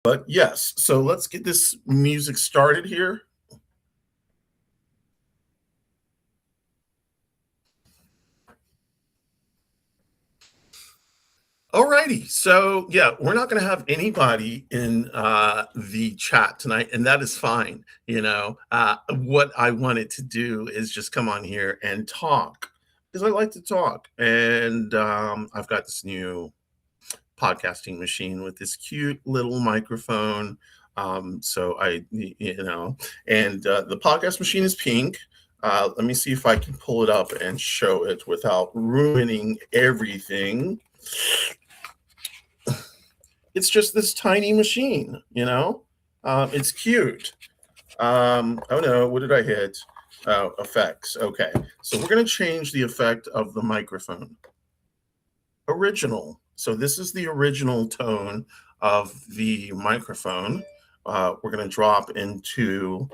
But yes, so let's get this music started here. Alrighty, so yeah, we're not going to have anybody in the chat tonight, and that is fine. What I wanted to do is just come on here and talk because I like to talk, and I've got this new podcasting machine with this cute little microphone. So and the podcast machine is pink. Let me see if I can pull it up and show it without ruining everything. It's just this tiny machine, it's cute. Oh no, what did I hit? Oh, effects. Okay, so we're going to change the effect of the microphone. Original. So this is the original tone of the microphone. We're going to drop into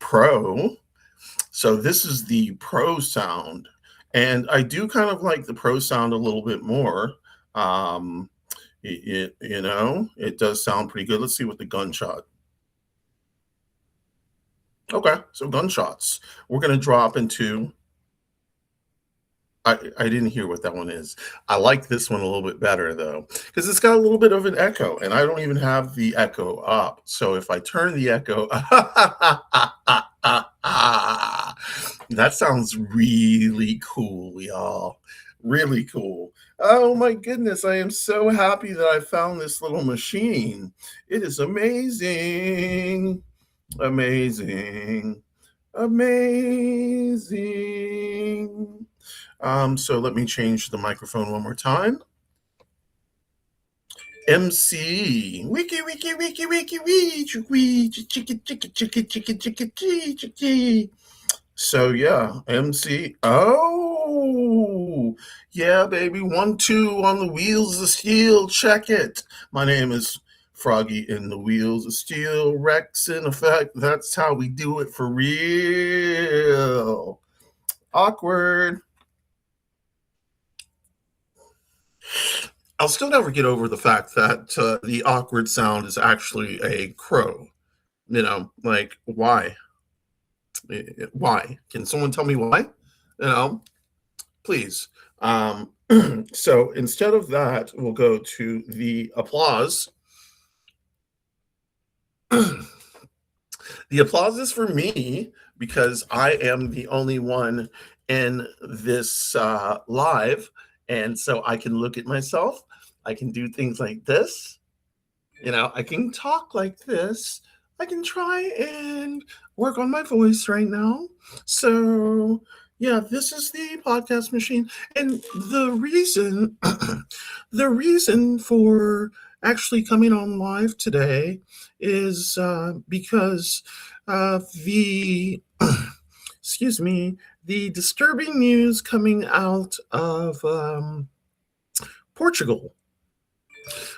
Pro. So this is the Pro sound. And I do kind of like the Pro sound a little bit more. It does sound pretty good. Let's see what the gunshot. Okay, so gunshots. We're going to drop into. I didn't hear what that one is. I like this one a little bit better though, because it's got a little bit of an echo, and I don't even have the echo up. So if I turn the echo, that sounds really cool, y'all. Really cool. Oh my goodness, I am so happy that I found this little machine. It is amazing. Amazing. Amazing. So let me change the microphone one more time. MC. Wiki, wiki, wiki, wiki, wiki, wiki, chicka, chicka, chicka, chicka, chicka, chicka. So yeah, MC. Oh, yeah, baby. 1, 2 on the wheels of steel. Check it. My name is Froggy in the Wheels of Steel. Rex in effect. That's how we do it for real. Awkward. I'll still never get over the fact that the awkward sound is actually a crow. Like why? Why? Can someone tell me why? Please. So instead of that, we'll go to the applause. The applause is for me because I am the only one in this live. And so I can look at myself. I can do things like this. I can talk like this. I can try and work on my voice right now. So, yeah, this is the podcast machine. And the reason, the reason for actually coming on live today is because the, excuse me, the disturbing news coming out of Portugal.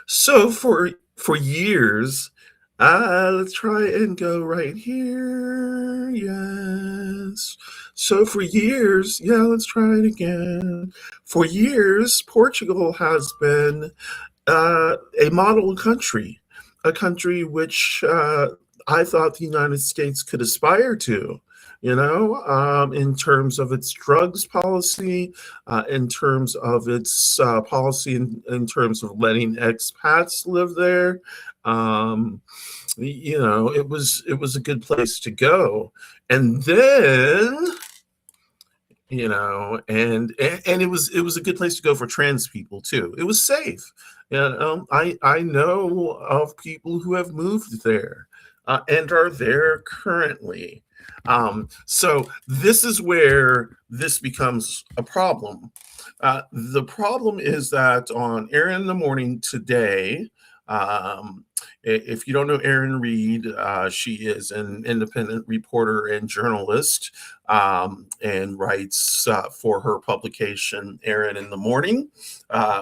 So for years, let's try and go right here. Yes. So for years, yeah, let's try it again. For years, Portugal has been a model country, a country which I thought the United States could aspire to. In terms of its drugs policy, in terms of its policy, in terms of letting expats live there. It was a good place to go. And then, and it was a good place to go for trans people too. It was safe. I know of people who have moved there and are there currently. So this is where this becomes a problem. The problem is that on Aaron in the Morning today, if you don't know Erin Reed, she is an independent reporter and journalist, and writes for her publication Erin in the Morning,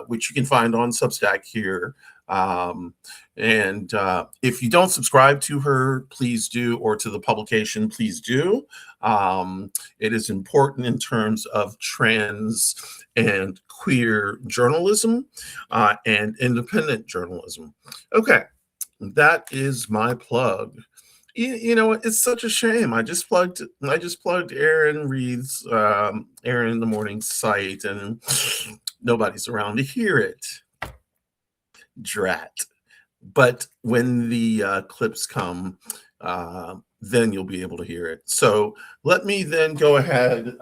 which you can find on Substack here. And if you don't subscribe to her, please do, or to the publication, please do. It is important in terms of trans and queer journalism and independent journalism. Okay, that is my plug. You know what? It's such a shame. I just plugged Aaron Reed's Aaron in the Morning site, and nobody's around to hear it. Drat. But when the clips come, then you'll be able to hear it. So let me then go ahead.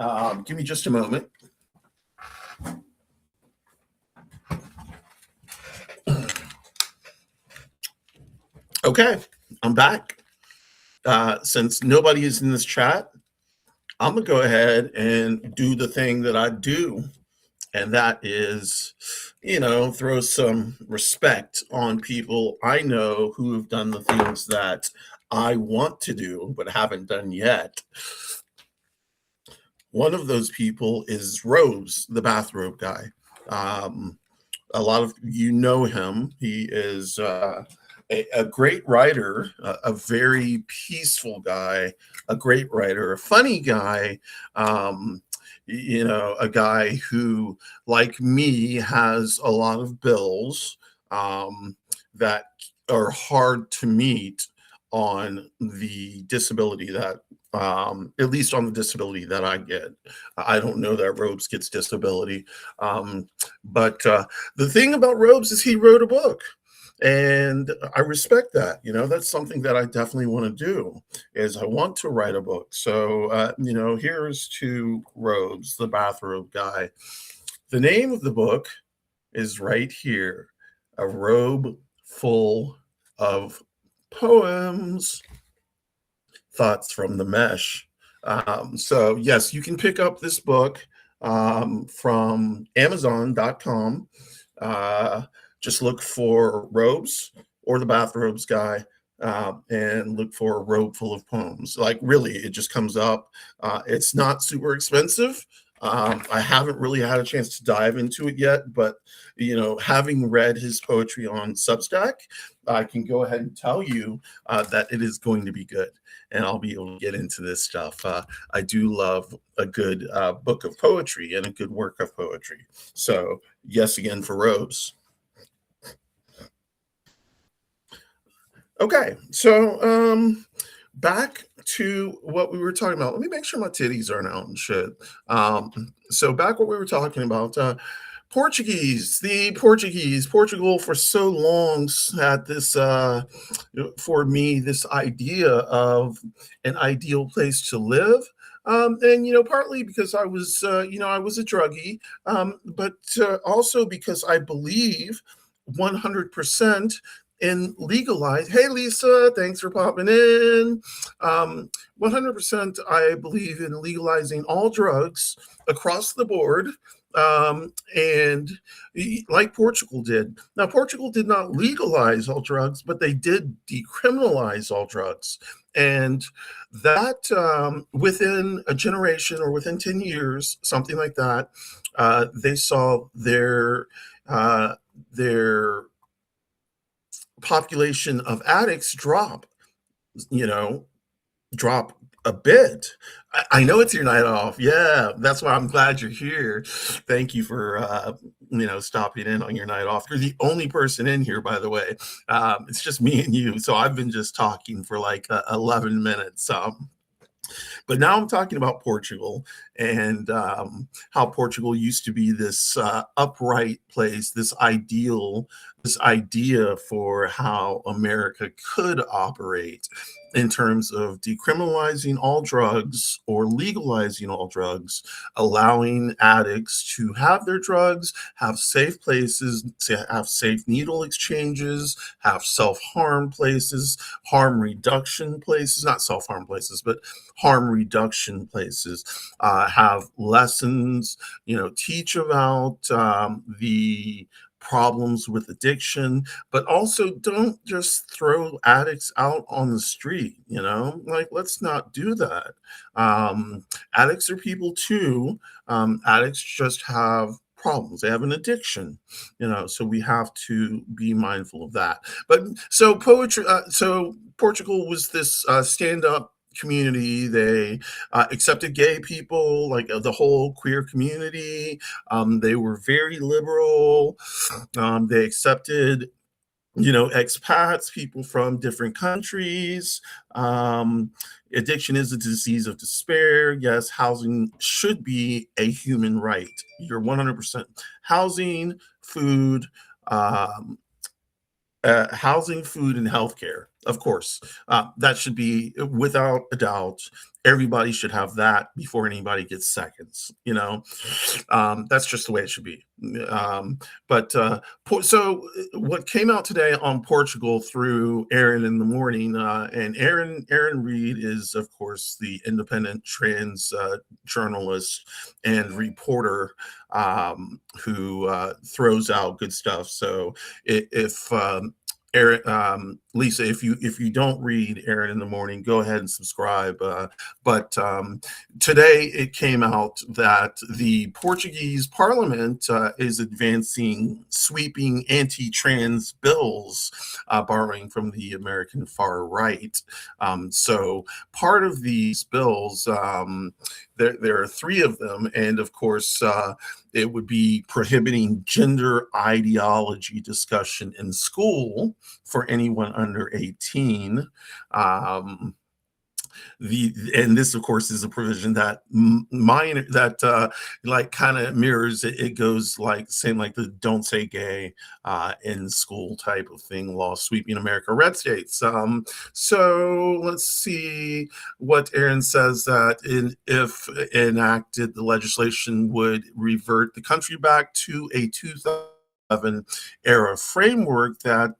Give me just a moment. Okay, I'm back. Since nobody is in this chat, I'm gonna go ahead and do the thing that I do, and that is, throw some respect on people I know who have done the things that I want to do but haven't done yet. One of those people is Rose, the bathrobe guy. Um, a lot of you know him. He is a great writer, a very peaceful guy, a great writer, a funny guy. A guy who, like me, has a lot of bills that are hard to meet on the disability that at least on the disability that I get. I don't know that Robes gets disability. But the thing about Robes is he wrote a book. And I respect that. That's something that I definitely want to do is I want to write a book. So, here's to Robes, the bathrobe guy. The name of the book is right here, A Robe Full of Poems. Thoughts from the Mesh. So yes, you can pick up this book from Amazon.com. Just look for Robes or the Bathrobes guy, and look for A Robe Full of Poems. Like really, it just comes up. It's not super expensive. I haven't really had a chance to dive into it yet, but having read his poetry on Substack, I can go ahead and tell you that it is going to be good, and I'll be able to get into this stuff. I do love a good book of poetry and a good work of poetry. So yes, again for Robes. Okay, so back to what we were talking about. Let me make sure my titties aren't out and shit. So back what we were talking about. Portugal for so long had this, for me, this idea of an ideal place to live. And partly because I was I was a druggie, but also because I believe 100% in legalize. Hey Lisa, thanks for popping in. 100% I believe in legalizing all drugs across the board, and like Portugal did. Now, Portugal did not legalize all drugs, but they did decriminalize all drugs. And that within a generation or within 10 years, something like that, they saw their population of addicts you know, drop a bit. I know it's your night off. Yeah, that's why I'm glad you're here. Thank you for stopping in on your night off. You're the only person in here, by the way. It's just me and you, so I've been just talking for like 11 minutes. But now I'm talking about Portugal and how Portugal used to be this upright place, this idea for how America could operate in terms of decriminalizing all drugs or legalizing all drugs, allowing addicts to have their drugs, have safe places, to have safe needle exchanges, have self-harm places, harm reduction places, not self-harm places, but harm reduction places, have lessons, teach about the problems with addiction, but also don't just throw addicts out on the street, like let's not do that. Addicts are people too. Addicts just have problems. They have an addiction, so we have to be mindful of that. But so Portugal was this stand-up community. They accepted gay people, like the whole queer community. They were very liberal. They accepted expats, people from different countries. Um, Addiction is a disease of despair. Yes, housing should be a human right. You're 100% housing, food, um, housing, food, and healthcare. Of course, that should be without a doubt. Everybody should have that before anybody gets seconds. That's just the way it should be. But so what came out today on Portugal through Aaron in the morning, and Aaron Reed is of course the independent trans journalist and reporter who throws out good stuff. So if Aaron, Lisa, if you don't read Aaron in the morning, go ahead and subscribe. But today it came out that the Portuguese Parliament is advancing sweeping anti-trans bills, borrowing from the American far right. So part of these bills, there are three of them, and of course. It would be prohibiting gender ideology discussion in school for anyone under 18. Um, and this of course is a provision that mine that like kind of mirrors it goes like saying like the don't say gay in school type of thing law sweeping America red states. So let's see what Aaron says that if enacted the legislation would revert the country back to a 2011 era framework that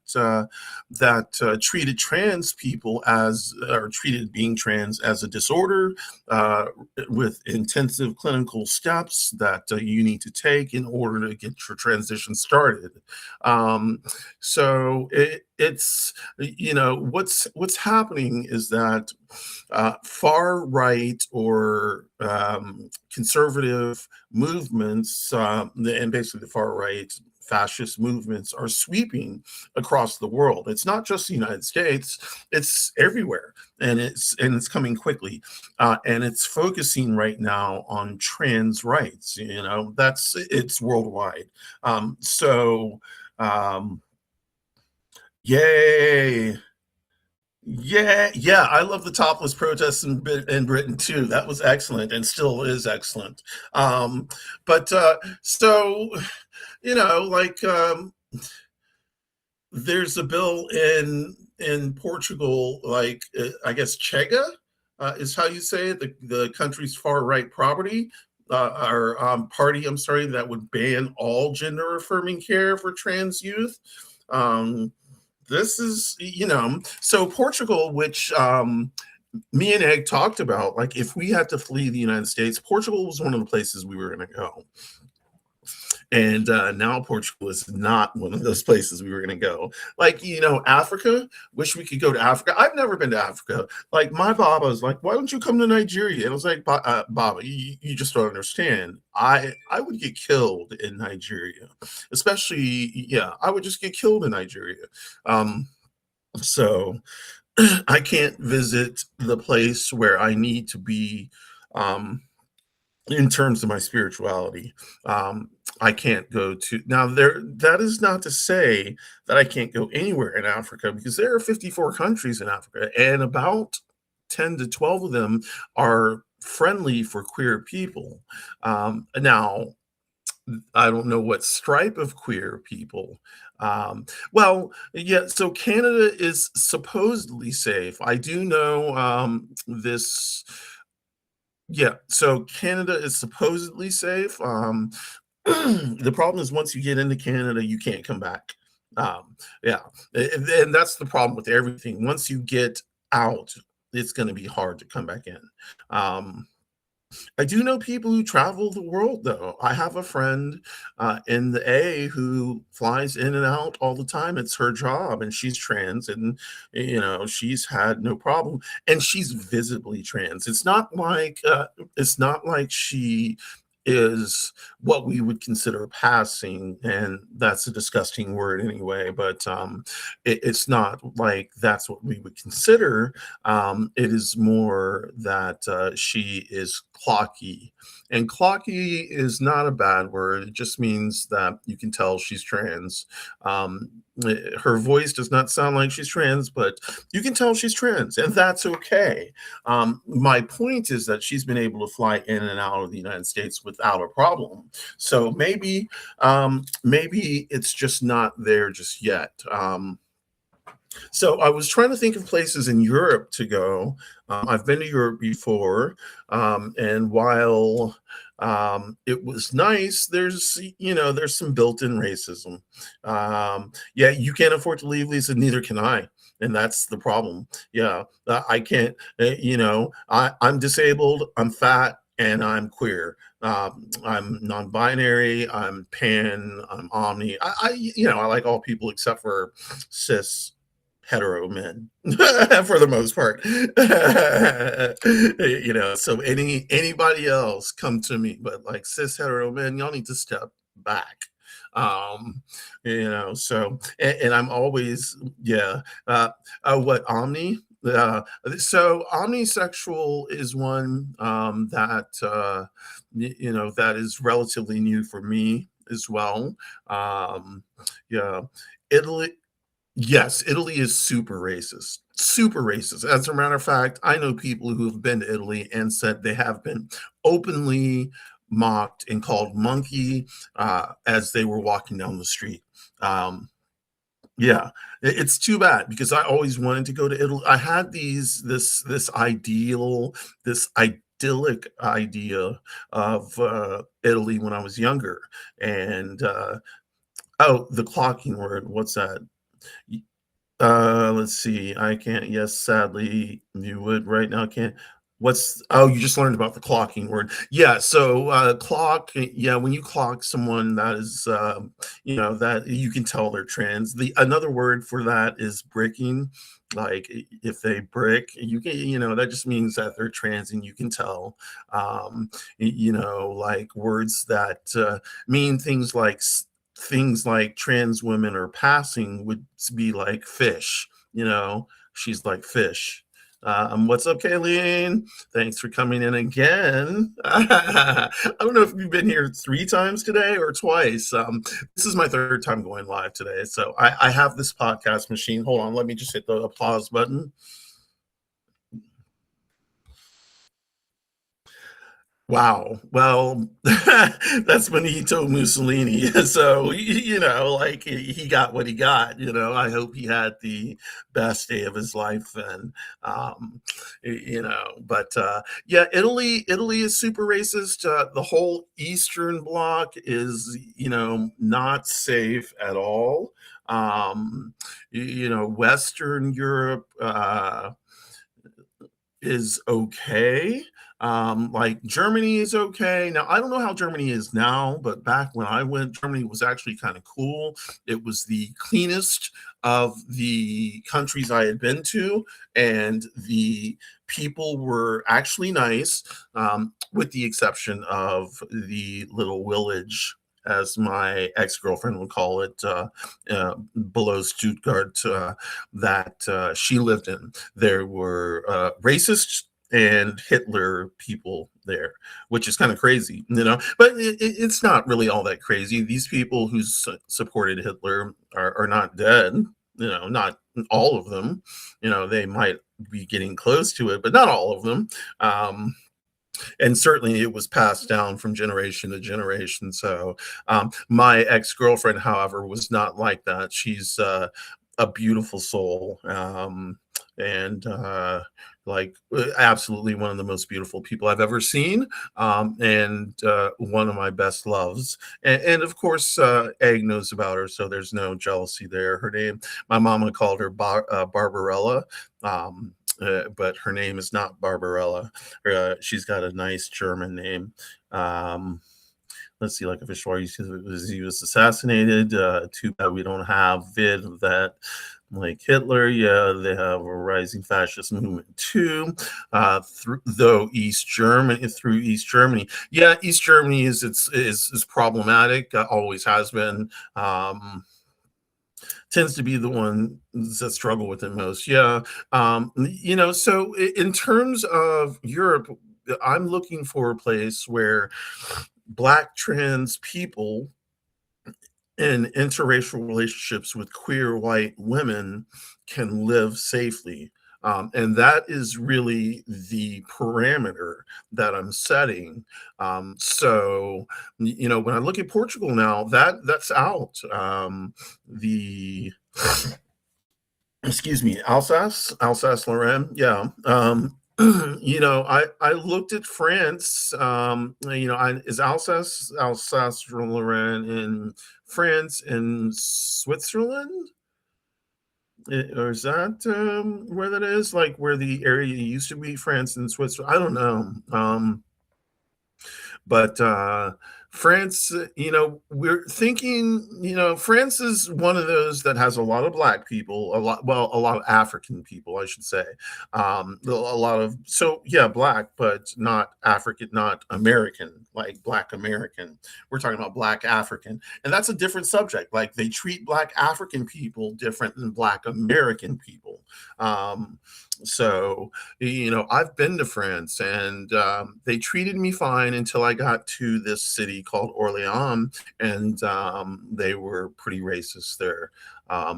treated trans people as or treated being trans as a disorder uh, with intensive clinical steps that you need to take in order to get your transition started. Um, so it's what's happening is that far right or conservative movements, and basically the far right fascist movements are sweeping across the world. It's not just the United States; it's everywhere, and it's coming quickly, and it's focusing right now on trans rights. It's worldwide. So, yay! Yeah, yeah, I love the topless protests in Britain too. That was excellent and still is excellent. But so like there's a bill in Portugal, like I guess Chega is how you say it, the country's far right property or party. I'm sorry, that would ban all gender affirming care for trans youth. Um, this is so Portugal, which me and Egg talked about, like if we had to flee the United States, Portugal was one of the places we were going to go. And now Portugal is not one of those places we were going to go. Like, Africa, wish we could go to Africa. I've never been to Africa. Like, my Baba was like, why don't you come to Nigeria? And I was like, Baba, you just don't understand. I would get killed in Nigeria, especially, yeah, I would just get killed in Nigeria. So I can't visit the place where I need to be. In terms of my spirituality, I can't go to now there. That is not to say that I can't go anywhere in Africa, because there are 54 countries in Africa, and about 10 to 12 of them are friendly for queer people. Now, I don't know what stripe of queer people. Well, yeah, so Canada is supposedly safe. I do know this. Yeah, so Canada is supposedly safe. The problem is once you get into Canada, you can't come back. Yeah, and that's the problem with everything. Once you get out, it's going to be hard to come back in. Um, I do know people who travel the world, though. I have a friend in the A who flies in and out all the time. It's her job, and she's trans, and she's had no problem, and she's visibly trans. It's not like she is what we would consider passing, and that's a disgusting word anyway. But it's not like that's what we would consider. It is more that she is clocky. And clocky is not a bad word. It just means that you can tell she's trans. Her voice does not sound like she's trans, but you can tell she's trans, and that's okay. My point is that she's been able to fly in and out of the United States without a problem. So maybe it's just not there just yet. So I was trying to think of places in Europe to go. I've been to Europe before, and while it was nice, there's some built-in racism. Yeah, you can't afford to leave, Lisa. Neither can I, and that's the problem. Yeah, I can't. I'm disabled. I'm fat. And I'm queer. I'm non-binary. I'm pan. I'm omni. I like all people except for cis hetero men for the most part. So anybody else come to me, but like cis hetero men, y'all need to step back. um so and I'm always, yeah. What omni So omnisexual is one that that is relatively new for me as well. Yeah. Italy Yes, Italy is super racist. Super racist. As a matter of fact, I know people who have been to Italy and said they have been openly mocked and called monkey as they were walking down the street. Um, yeah, it's too bad because I always wanted to go to Italy. I had this idyllic idea of Italy when I was younger, and oh, the clocking word. What's that? Let's see. I can't. Yes, sadly, you would right now. Can't. Oh, you just learned about the clocking word. Yeah. So, clock. Yeah. When you clock someone, that is, that you can tell they're trans. Another word for that is bricking. Like if they brick, you can, that just means that they're trans and you can tell. Like words that mean things like trans women are passing would be like fish, she's like fish. What's up, Kayleen? Thanks for coming in again. I don't know if you've been here 3 times today or twice. This is my 3rd time going live today. So I have this podcast machine. Hold on, let me just hit the applause button. Wow. Well, that's Benito Mussolini. So, like he got what he got. I hope he had the best day of his life then. But yeah, Italy is super racist. The whole Eastern Bloc is, not safe at all. Western Europe is okay. Like Germany is okay. Now, I don't know how Germany is now, but back when I went, Germany was actually kind of cool. It was the cleanest of the countries I had been to, and the people were actually nice, with the exception of the little village, as my ex-girlfriend would call it, below Stuttgart, that she lived in. There were racist and Hitler people there, which is kind of crazy, But it's not really all that crazy. These people who supported Hitler are not dead, not all of them. They might be getting close to it, but not all of them. And certainly it was passed down from generation to generation. So my ex-girlfriend, however, was not like that. She's a beautiful soul, and like absolutely one of the most beautiful people I've ever seen, and one of my best loves. And of course, Egg knows about her, so there's no jealousy there. Her name, my mama called her Barbarella. But her name is not Barbarella. She's got a nice German name. Let's see, like official, he was assassinated. Too bad we don't have vid of that. Like Hitler, yeah, they have a rising fascist movement too. Through East Germany, yeah, East Germany is problematic. Always has been. Tends to be the one that struggle with it most. Yeah. So in terms of Europe, I'm looking for a place where Black trans people and interracial relationships with queer white women can live safely. And that is really the parameter that I'm setting. So, when I look at Portugal now, that's out. The Excuse me, Alsace-Lorraine, yeah. I looked at France. Is Alsace-Lorraine in France and Switzerland? Or is that where that is? Like where the area used to be France and Switzerland? I don't know. But France, we're thinking, France is one of those that has a lot of black people, a lot of African people, I should say. A lot of, so yeah, black, but not African, not American, like black American. We're talking about black African. And that's a different subject. Like they treat black African people different than black American people. So, I've been to France, and they treated me fine until I got to this city called Orléans, and they were pretty racist there. I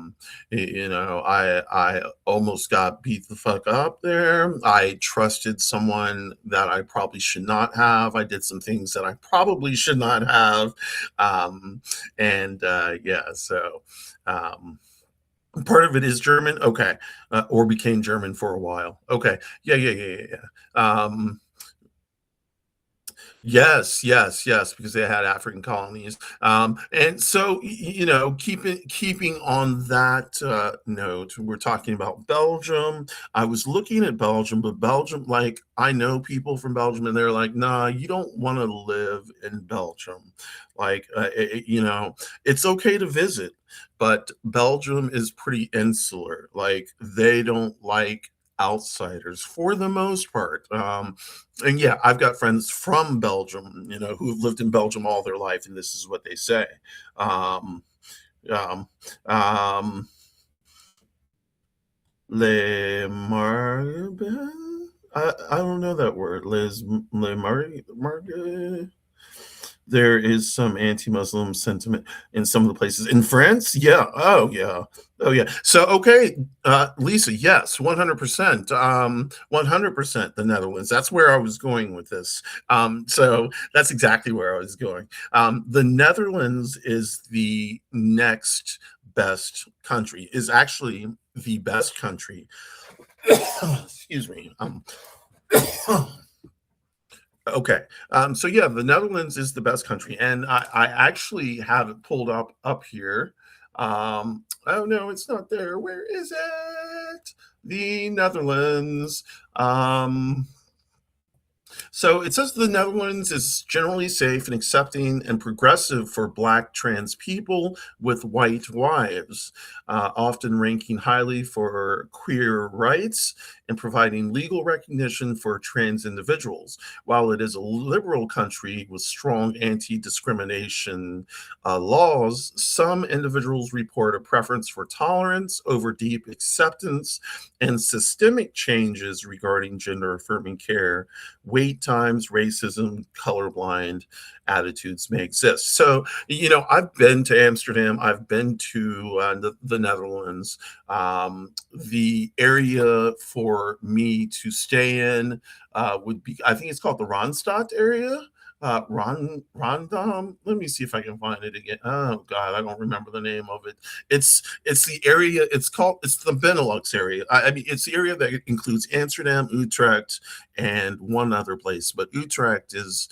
almost got beat the fuck up there. I trusted someone that I probably should not have. I did some things that I probably should not have. And yeah, so. Part of it is German, okay, or became German for a while. Okay, yeah, yeah, yeah, yeah, yeah. Yes, yes, yes, because they had African colonies. And so, keeping on that note, we're talking about Belgium. I was looking at Belgium, but Belgium, like, I know people from Belgium, and they're like, nah, you don't want to live in Belgium. Like, it's okay to visit, but Belgium is pretty insular. Like, they don't like outsiders for the most part. And yeah, I've got friends from Belgium, who have lived in Belgium all their life, and this is what they say. Um, um, um, Les Marbles. I don't know that word. Margue. There is some anti-Muslim sentiment in some of the places in France. Yeah. Oh, yeah. Oh, yeah. So, okay, Lisa, yes, 100%. 100% the Netherlands. That's where I was going with this. So that's exactly where I was going. The Netherlands is the next best country, is actually the best country. Excuse me. Okay. So yeah, the Netherlands is the best country, and I actually have it pulled up here. Oh no, it's not there. Where is it? The Netherlands. So it says the Netherlands is generally safe and accepting and progressive for Black trans people with white wives, often ranking highly for queer rights and providing legal recognition for trans individuals. While it is a liberal country with strong anti discrimination laws, some individuals report a preference for tolerance over deep acceptance and systemic changes regarding gender affirming care. Wait times, racism, colorblind attitudes may exist. So, I've been to Amsterdam, I've been to the Netherlands. The area for me to stay in would be, I think it's called the Randstad area. Rondom. Let me see if I can find it again. Oh God, I don't remember the name of it. It's the area. It's the Benelux area. I mean, it's the area that includes Amsterdam, Utrecht, and one other place. But Utrecht is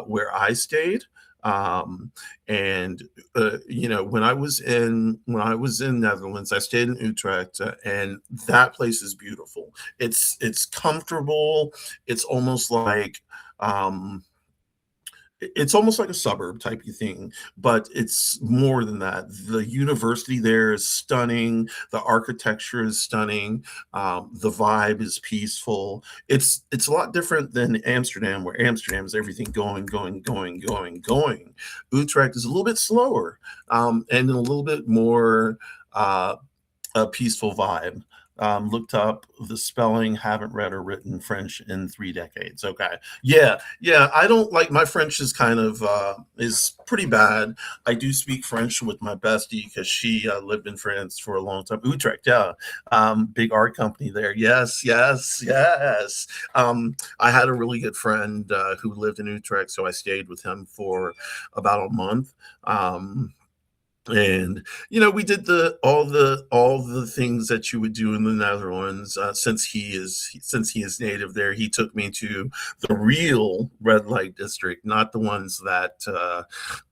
where I stayed. And when I was in Netherlands, I stayed in Utrecht, and that place is beautiful. It's comfortable. It's almost like it's almost like a suburb type of thing, but it's more than that. The university there is stunning. The architecture is stunning. The vibe is peaceful. It's a lot different than Amsterdam, where Amsterdam is everything going, going, going, going, going. Utrecht is a little bit slower, and a little bit more a peaceful vibe. Looked up the spelling, haven't read or written French in 3 decades. Okay. Yeah. Yeah. I don't like my French is kind of is pretty bad. I do speak French with my bestie because she lived in France for a long time. Utrecht, yeah. Big art company there. Yes, yes, yes. I had a really good friend who lived in Utrecht, so I stayed with him for about a month. Um, and we did the things that you would do in the Netherlands. Since he is native there, he took me to the real red light district, not the ones that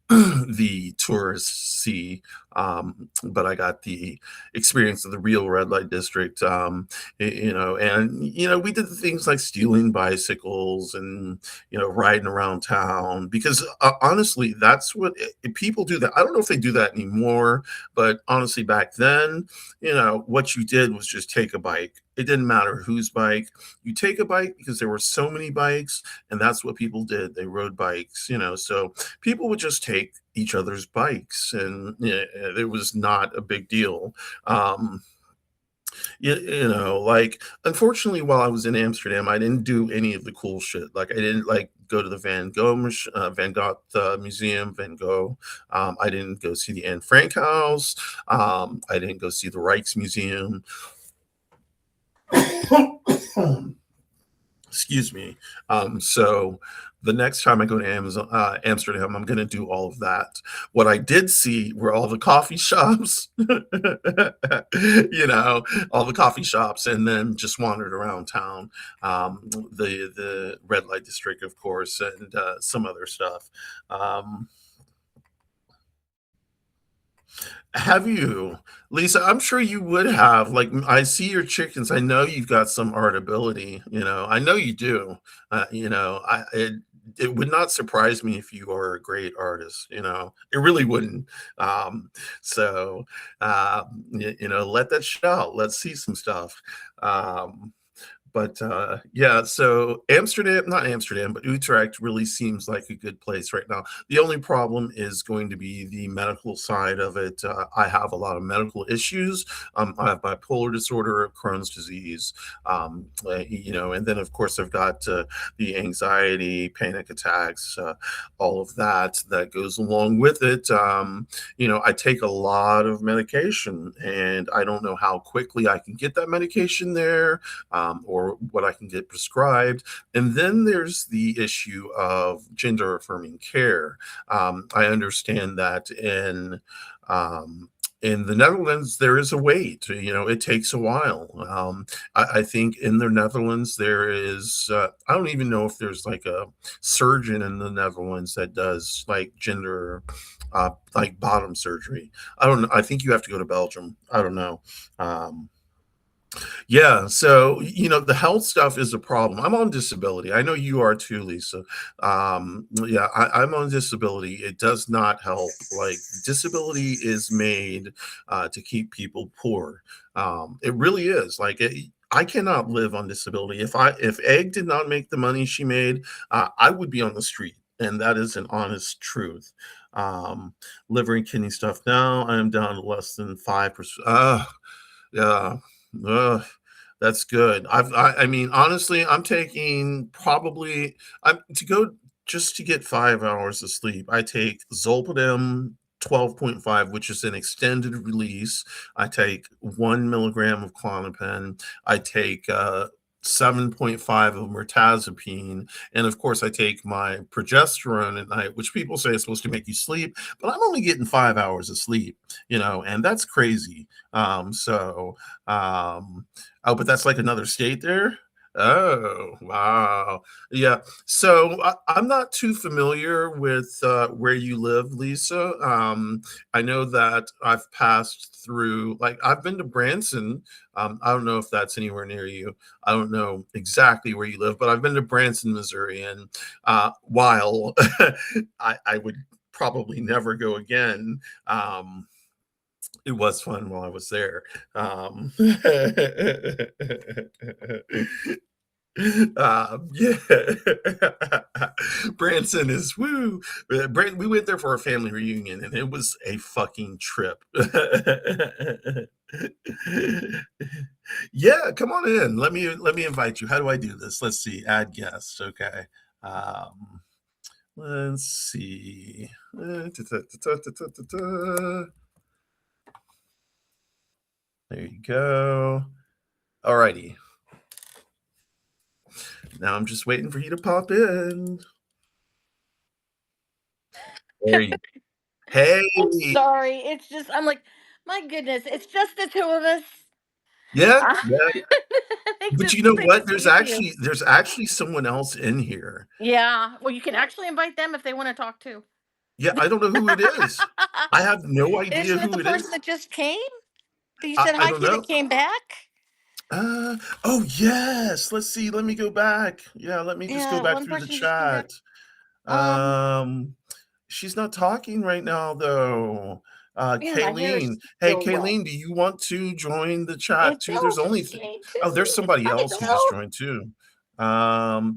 the tourists see. But I got the experience of the real red light district. And we did the things like stealing bicycles and riding around town because honestly, that's what people do. That I don't know if they do that anymore, but honestly, back then, what you did was just take a bike. It didn't matter whose bike. You take a bike because there were so many bikes, and that's what people did. They rode bikes. So people would just take each other's bikes, and it was not a big deal. Um, like, unfortunately, while I was in Amsterdam, I didn't do any of the cool shit. Like, I didn't like go to the Van Gogh museum, Van Gogh. I didn't go see the Anne Frank house. I didn't go see the Rijksmuseum. Excuse me. So the next time I go to Amsterdam, I'm going to do all of that. What I did see were all the coffee shops, all the coffee shops, and then just wandered around town, the red light district, of course, and some other stuff. Um, Have you, Lisa? I'm sure you would have. Like, I see your chickens. I know you've got some art ability. I know you do. It would not surprise me if you are a great artist. It really wouldn't. So, let that shit out. Let's see some stuff. Um, but yeah, so Amsterdam, not Amsterdam, but Utrecht really seems like a good place right now. The only problem is going to be the medical side of it. I have a lot of medical issues. I have bipolar disorder, Crohn's disease, and then of course I've got the anxiety, panic attacks, all of that goes along with it. I take a lot of medication, and I don't know how quickly I can get that medication there, or what I can get prescribed. And then there's the issue of gender affirming care. I understand that in the Netherlands, there is a wait. It takes a while. I think in the Netherlands, there is, I don't even know if there's like a surgeon in the Netherlands that does like gender, like bottom surgery. I don't know. I think you have to go to Belgium. I don't know. Um, yeah, so the health stuff is a problem. I'm on disability. I know you are too, Lisa. Yeah, I'm on disability. It does not help. Like, disability is made to keep people poor. It really is. Like, I cannot live on disability. If Egg did not make the money she made, I would be on the street, and that is an honest truth. Um, Liver and kidney stuff now. I am down to less than 5%. Yeah. Ugh, that's good. I mean, honestly, I'm taking probably I'm to go just to get 5 hours of sleep. I take Zolpidem 12.5, which is an extended release. I take 1 milligram of Klonopin. I take 7.5 of mirtazapine, and of course, I take my progesterone at night, which people say is supposed to make you sleep, but I'm only getting 5 hours of sleep. And that's crazy. So, oh, but that's like another state there. Oh, wow. Yeah. So I'm not too familiar with where you live, Lisa. I know that I've passed through, like, I've been to Branson. I don't know if that's anywhere near you. I don't know exactly where you live, but I've been to Branson, Missouri. And while I would probably never go again, it was fun while I was there. Yeah. Branson is woo. We went there for a family reunion, and it was a fucking trip. Yeah, come on in. Let me invite you. How do I do this? Let's see. Add guest. Okay. Um, let's see. There you go. Alrighty. Now I'm just waiting for you to pop in. There you. Hey. I'm sorry. It's just I'm like, my goodness, it's just the two of us. Yeah. Uh, Yeah. it But just you know makes what? it easier. There's actually someone else in here. Yeah. Well, you can actually invite them if they want to talk too. Yeah, I don't know who it is. I have no idea Isn't it who the it person is. that just came? That you said I hi don't to that know. came back? Oh yes. Let's see. Let me go back. Yeah, let me just go Yeah, back one through the person just came back. chat. Um, Um, she's not talking right now though. yeah, my hair is Kayleen. Hey, still wet. Kayleen, do you want to join the chat And too? Bill There's only just came too. oh, there's somebody Hi, else who just Bill. joined too.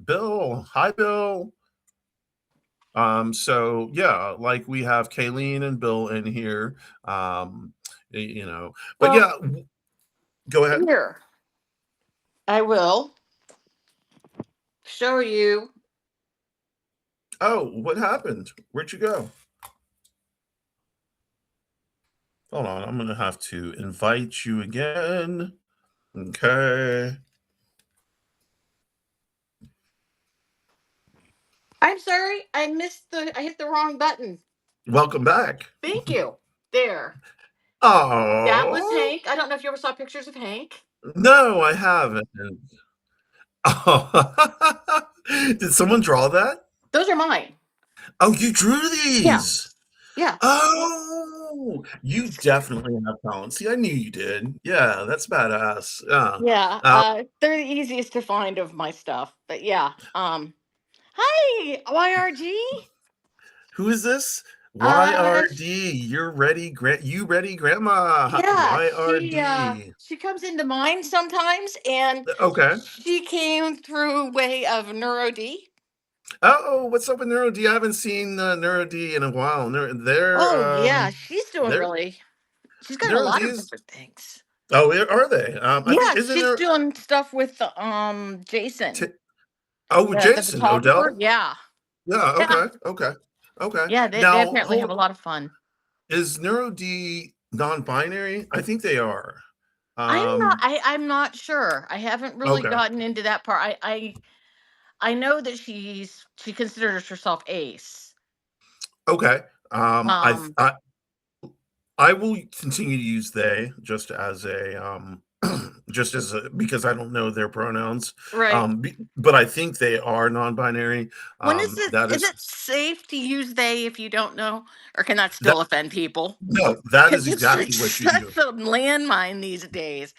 Bill. Hi, Bill. So yeah, like we have Kayleen and Bill in here. Um, but Well, yeah, go ahead. here I will show you. Oh, what happened? Where'd you go? Hold on, I'm gonna have to invite you again. Okay. I'm sorry, I hit the wrong button. Welcome back. Thank you. There. That was Oh Hank. I don't know if you ever saw pictures of Hank. no, I haven't. Oh. Did someone draw that? Those are mine. Oh, you drew Yeah. these. Yeah. Oh, you definitely have talent. See, I knew you did. Yeah, that's badass. Yeah. Yeah. Uh, They're the easiest to find of my stuff. But yeah. Hi, YRG. who is this? Uh YRD. You're ready, you ready, Grandma? yeah, YRD. she comes into mine sometimes, and Okay. she came through way of NeuroD. Oh, what's up with Neuro D? I haven't seen Neuro D in a while. Oh yeah, she's doing They're really, she's got a Neuro D lot of is. different things. Oh, are they? I think Yeah, isn't she's there? doing stuff with Jason, T- oh, with the Jason photographer. Odell. Yeah. Yeah. Yeah. Okay. Okay. Okay. Yeah, they Now, apparently have a lot of fun. is Neuro D non-binary? I think they are. I'm not Um. I'm not sure. I haven't really Okay. gotten into that part. I know that she considers herself ace. Okay. Um. I. Um, I. I will continue to use they just as a just as a, because I don't know their pronouns. right. But I think they are non-binary. When is it That is is it safe to use they if you don't know? Or can that that still offend people? no, that is Because exactly it's what you do. such a landmine these days.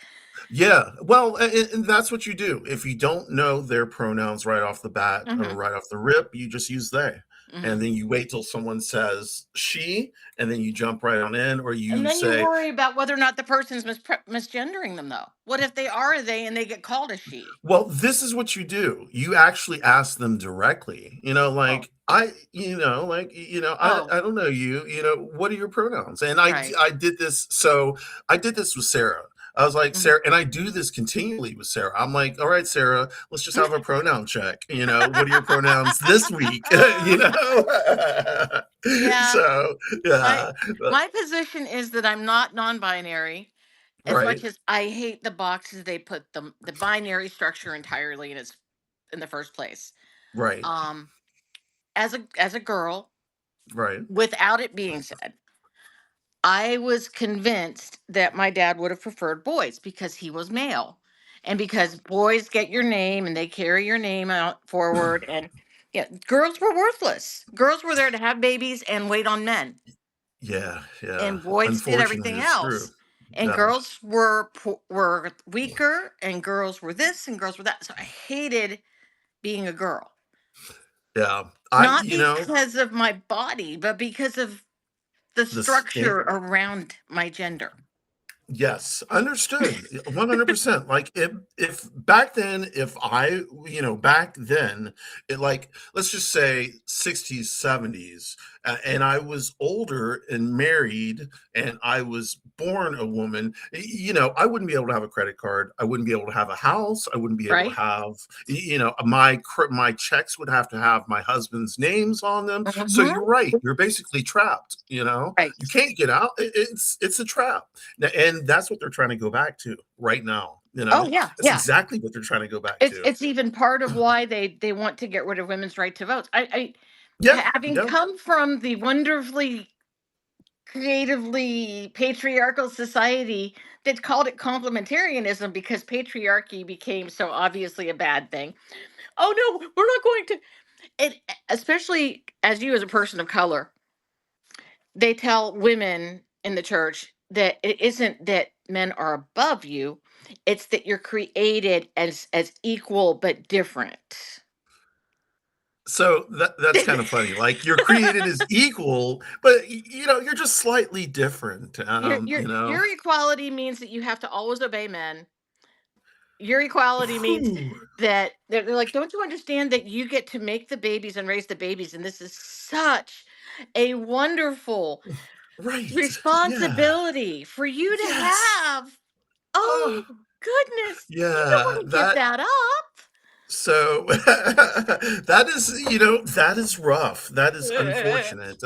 Yeah, well, and that's what you do. If you don't know their pronouns right off the bat or Hmm. right off the rip, you just use they. Hmm. And then you wait till someone says she, and then you jump right on in, or And you then you say, worry about whether or not the person's misgendering them, though. What if they are a they and they get called a she? well, this is what you do. You actually ask them directly. Oh, I oh, don't know you. What are your pronouns? And right. I did this. So I did this with Sarah. I was like, Mhm. Sarah, and I do this continually with Sarah. I'm like, all right, Sarah, let's just have a pronoun check. What are your pronouns this week? Yeah, So my yeah, my position is that I'm not non-binary. As right, much as I hate the boxes they put the binary structure entirely in the first place. right, Um, as a girl, right. without it being said, I was convinced that my dad would have preferred boys because he was male. And because boys get your name and they carry your name out forward, and yeah, girls were worthless. Girls were there to have babies and wait on men, Yeah, yeah. and boys did Unfortunately, everything it's true. else. And Yeah, girls were weaker, and girls were this, and girls were that. So I hated being a girl, yeah. not because of my body, but because of the This structure around my gender. yes, understood. 100%. Like if back then, if back then, it like let's just say 60s, 70s, and I was older and married, and I was born a woman, I wouldn't be able to have a credit card. I wouldn't be able to have a house. I wouldn't be able to Right. have, my checks would have to have my husband's names on them. So Hmm. you're right. You're basically trapped. Right. You can't get out. It's a trap, and that's what they're trying to go back to right now. Oh yeah, That's yeah. exactly what they're trying to go back It's to. it's even part of why they want to get rid of women's right to vote. Yeah, Having yeah. come from the wonderfully creatively patriarchal society that called it complementarianism because patriarchy became so obviously a bad thing. Oh no, we're not going to. It, especially as you as a person of color, they tell women in the church that it isn't that men are above you, it's that you're created as equal but different. So that's kind of funny. Like, you're created as equal, but you're just slightly different. Your equality means that you have to always obey men. Your equality means Whew. that they're like, don't you understand that you get to make the babies and raise the babies, and this is such a wonderful Right. Yeah. responsibility for you to Yes. have. Oh, Oh goodness, you don't yeah. want to give that up. So that is rough. That is unfortunate.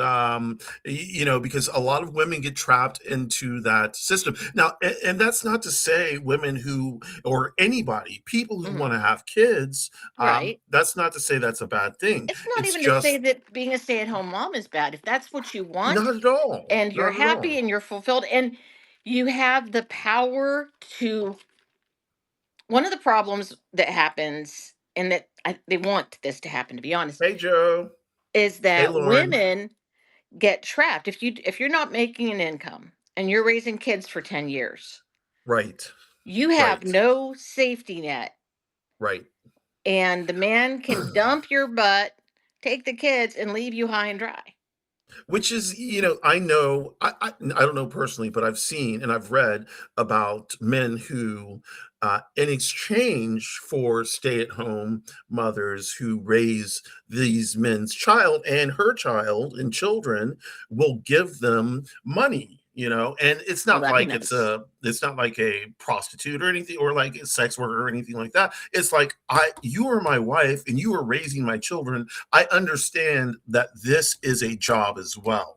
Because a lot of women get trapped into that system. Now, and that's not to say women who, or anybody, people who Mhm. want to have kids, Right. that's not to say that's a bad thing. It's not It's even to say just that being a stay-at-home mom is bad. If that's what you want not at all. and you're Not at all. happy and you're fulfilled and you have the power to. One of the problems that happens, and that they want this to happen, to be honest, Hey, Joe. is Hey, that Lauren. women get trapped. If you're not making an income and you're raising kids for 10 years, Right. you have Right. no safety net, Right. and the man can dump your butt, take the kids, and leave you high and dry. Which is, I know, I don't know personally, but I've seen and I've read about men who, in exchange for stay-at-home mothers who raise these men's child and her child and children, will give them money. And Oh, that'd be nice. it's not like a prostitute or anything, or like a sex worker or anything like that. It's like, you are my wife and you are raising my children. I understand that this is a job as well.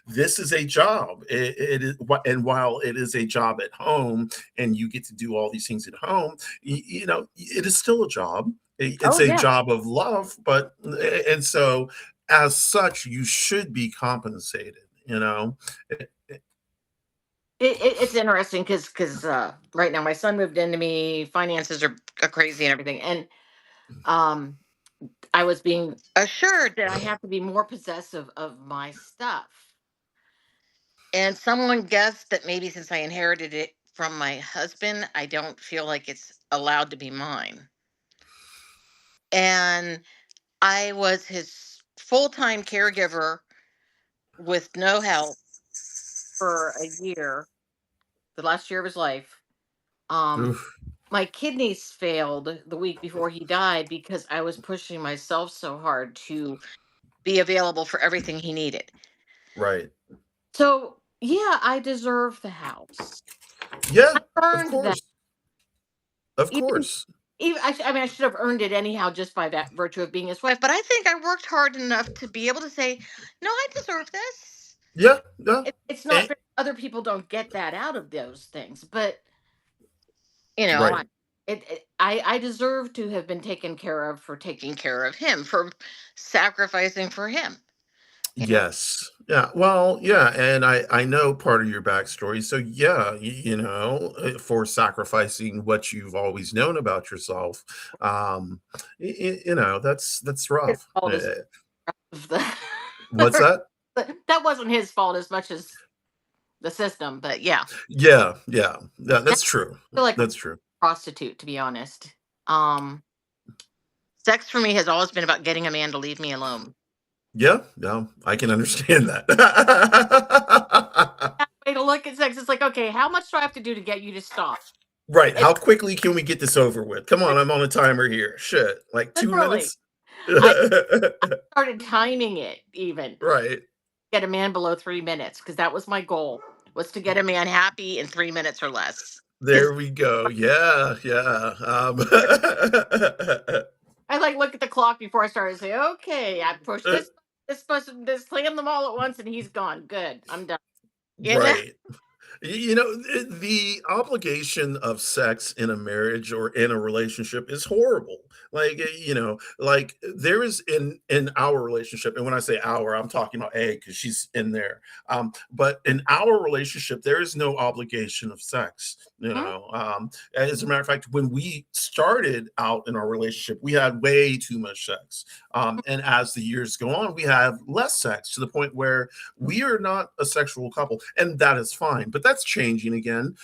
This is a job. It is, and while it is a job at home, and you get to do all these things at home, it is still a job. It's Oh a yeah. job of love, but and so as such, you should be compensated. It's interesting because right now my son moved into me. Finances are crazy and everything, and um I was being assured that I have to be more possessive of my stuff. And someone guessed that maybe since I inherited it from my husband, I don't feel like it's allowed to be mine. And I was his full-time caregiver with no help for a year, the last year of his life. Um, Oof, my kidneys failed the week before he died because I was pushing myself so hard to be available for everything he needed. right. So, yeah, I deserve the house. Yeah, I of earned that. course. Of Even, course. I mean, I should have earned it anyhow just by that virtue of being his wife. But I think I worked hard enough to be able to say, no, I deserve this. Yeah, yeah. It's not And, fair. Other people don't get that out of those things. But, right. I, I deserve to have been taken care of for taking care of him, for sacrificing for him. You know, Yes. Yeah. Well, yeah, and I know part of your backstory. So yeah, for sacrificing what you've always known about yourself, that's his rough. fault is the, What's that? that wasn't his fault as much as the system. But yeah, Yeah, yeah, yeah. I That's true. feel like a That's true. prostitute, to be honest. Um, Sex for me has always been about getting a man to leave me alone. Yeah, yeah. I can understand that. That way to look at sex, it's like, okay, how much do I have to do to get you to stop? Right. It's How quickly can we get this over with? Come on, I'm on a timer here. Shit, like 2 literally, minutes. I started timing it even. Right. Get a man below 3 minutes because that was my goal, was to get a man happy in 3 minutes or less. Because There we go. Yeah, yeah. I, like, look at the clock before I start and say, "Okay, I pushed this button, this slam them all at once, and he's gone. Good, I'm done." You know? right. You know, the obligation of sex in a marriage or in a relationship is horrible. Like, you know, like there is in our relationship, and when I say our, I'm talking about A because she's in there. But in our relationship, there is no obligation of sex. You Mhm. know, as a matter of fact, when we started out in our relationship, we had way too much sex. And as the years go on, we have less sex to the point where we are not a sexual couple, and that is fine. But that's changing again.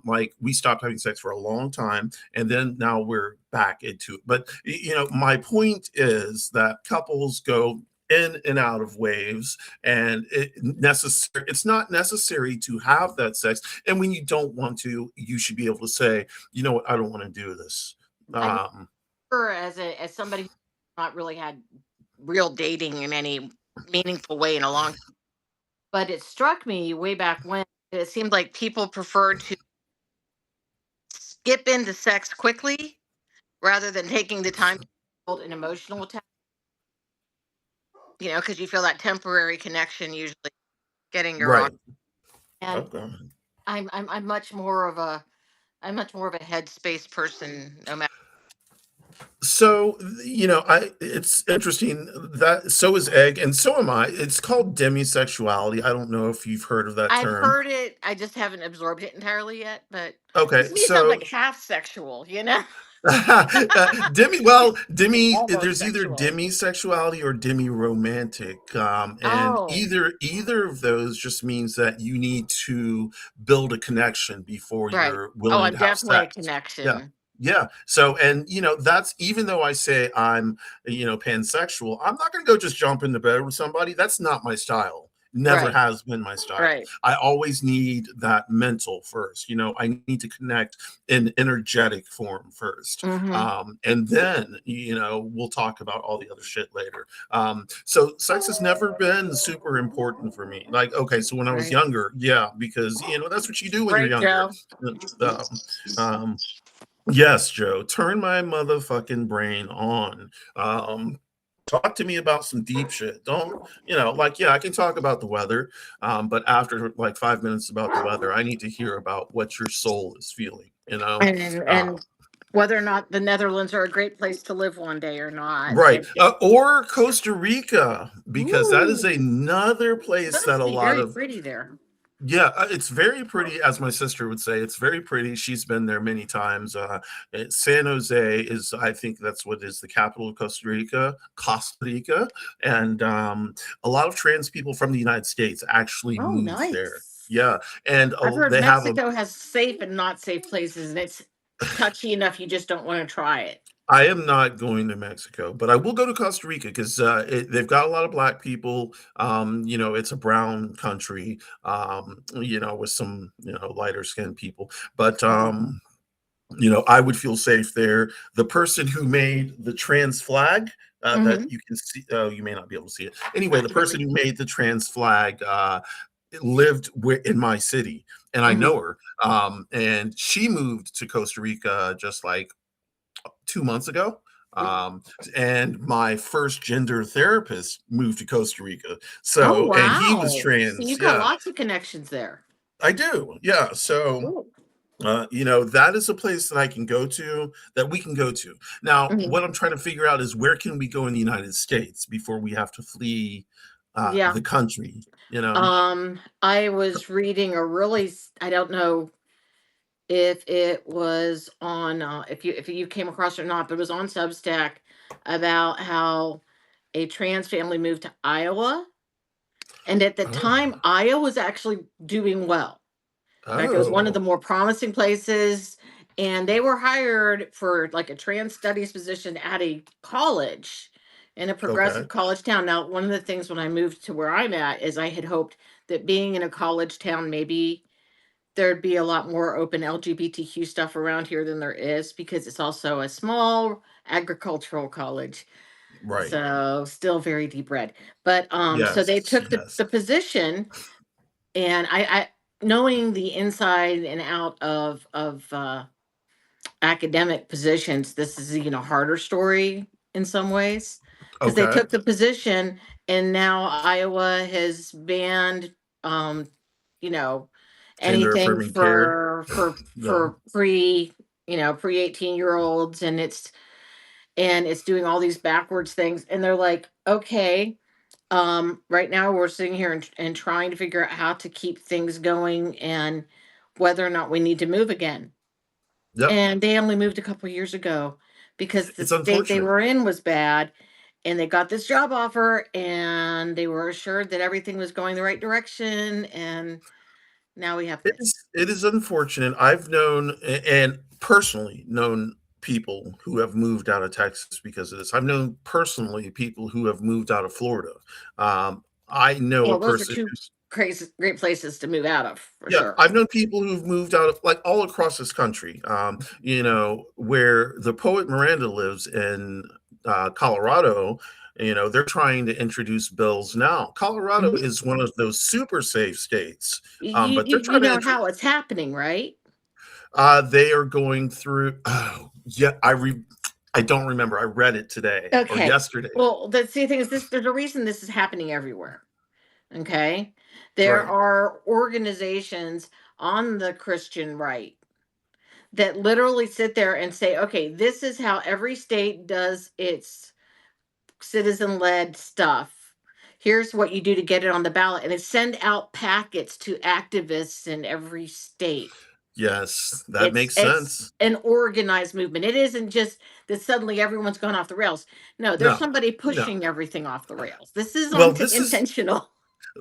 Like we stopped having sex for a long time, and then now we're back into it. But you know, my point is that couples go in and out of waves, and it's not necessary to have that sex. And when you don't want to, you should be able to say, you know what, I don't want to do this. I Um, remember as somebody who's not really had real dating in any meaningful way in a long, but it struck me way back when it seemed like people preferred to skip into sex quickly rather than taking the time to build an emotional attachment, because you feel that temporary connection usually getting your rock. right. And Okay. I'm much more of a headspace person, no matter. So, you know, it's interesting that so is egg and so am I. It's called demisexuality. I don't know if you've heard of that I've term. heard it, I just haven't absorbed it entirely yet, but Okay, to me it sounds so like half sexual. demi Almost there's either sexual. demisexuality or demi-romantic. And Oh, either of those just means that you need to build a connection before right. you're Oh, willing I'm to have definitely a sex. Yeah. connection. Yeah. So, and you know, that's even though I say I'm, you know, pansexual, I'm not going to go just jump into bed with somebody. That's not my style. Never Right, has been my style. right. I always need that mental first. You know, I need to connect in energetic form first. Mhm. And then, you know, we'll talk about all the other shit later. So sex has never been super important for me. Like, okay, so when I was Right. younger, yeah, because you know that's what you do when you're Right, younger. Joe. Um, um, yes, Joe, turn my motherfucking brain on. Talk to me about some deep shit. Don't, you know, like, yeah, I can talk about the weather, but after like 5 minutes about the weather, I need to hear about what your soul is feeling, you know? Uh, And whether or not the Netherlands are a great place to live one day or not. right. And Or Costa Rica, because that is ooh, another it's place supposed that to a be lot very of pretty there. yeah, it's very pretty, as my sister would say. It's very pretty. She's been there many times. San Jose is, I think that's what is the capital of Costa Rica, and a lot of trans people from the United States actually Oh, move there. nice. Yeah, and I've heard they have a Mexico has safe and not safe places, and it's touchy enough you just don't want to try it. I am not going to Mexico, but I will go to Costa Rica because they've got a lot of black people. You know, it's a brown country. You know, with some lighter skinned people, but Oh. you know, I would feel safe there. The person who made the trans flag that Hmm. you can see, oh, you may not be able to see it. Anyway, the person who made the trans flag lived in my city, and I Hmm. know her. And she moved to Costa Rica just like 2 months ago. Um, and my first gender therapist moved to Costa Rica. Oh, So, and he was wow. So trans. you've got Yeah, lots of connections there. I do. Yeah. So, Cool. you know, that is a place that I can go to, that we can go to. Now, Mhm. what I'm trying to figure out is where can we go in the United States before we have to flee Yeah. the country, you know? I was reading a really, I don't know if it was on, if you came across it or not, but it was on Substack about how a trans family moved to Iowa, and at the Oh, time, Iowa was actually doing well. In fact, it was one of the oh, more promising places, and they were hired for like a trans studies position at a college in a okay. progressive college town. Now, one of the things when I moved to where I'm at is I had hoped that being in a college town, maybe there'd be a lot more open LGBTQ stuff around here than there is because it's also a small agricultural college. Right. So still very deep red. But so they Yes, took yes. the position, and I knowing the inside and out of academic positions, this is even a harder story in some ways, because they Okay. took the position, and now Iowa has banned, um, you know, Gender anything affirming care. for No. pre 18-year olds, and it's doing all these backwards things, and they're like, okay, right now we're sitting here and trying to figure out how to keep things going and whether or not we need to move again. Yep. And they only moved a couple years ago because the It's state they unfortunate. were in was bad, and they got this job offer, and they were assured that everything was going the right direction, and now we have this. It is unfortunate. I've known and personally known people who have moved out of Texas because of this. I've known personally people who have moved out of Florida. I know a Well, those are person two who's crazy great places to move out of for yeah, sure. I've known people who've moved out of like all across this country. Where the poet Miranda lives in Colorado. They're trying to introduce bills now. Colorado Mhm. is one of those super safe states, You, but they're you you trying to know how it's happening, right? they are going through oh, yeah, I don't remember. I read it today or Okay. yesterday. Well, the see, thing is, there's a reason this is happening everywhere. Okay. There Right. are organizations on the Christian right that literally sit there and say, okay, this is how every state does its citizen led stuff. Here's what you do to get it on the ballot. And they send out packets to activists in every state. Yes, that It's makes it's sense. an organized movement. It isn't just that suddenly everyone's gone off the rails. No, there's No, somebody no. pushing everything off the rails. This is Well, intentional.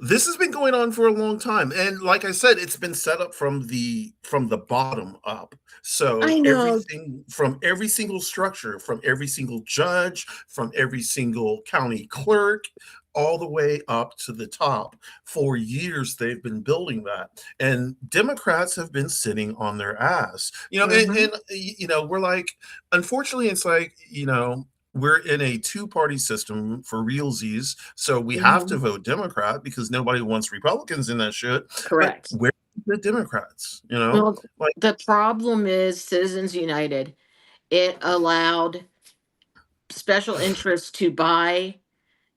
this has been going on for a long time, and like I said, it's been set up from the bottom up. So I know. everything from every single structure, from every single judge, from every single county clerk, all the way up to the top. For years, they've been building that, and Democrats have been sitting on their ass. Mhm, We're like, unfortunately, it's like we're in a two-party system for realsies, so we have to mhm. vote Democrat because nobody wants Republicans in that shit. But Correct. where are the Democrats? Well, Like, the problem is Citizens United. It allowed special interests to buy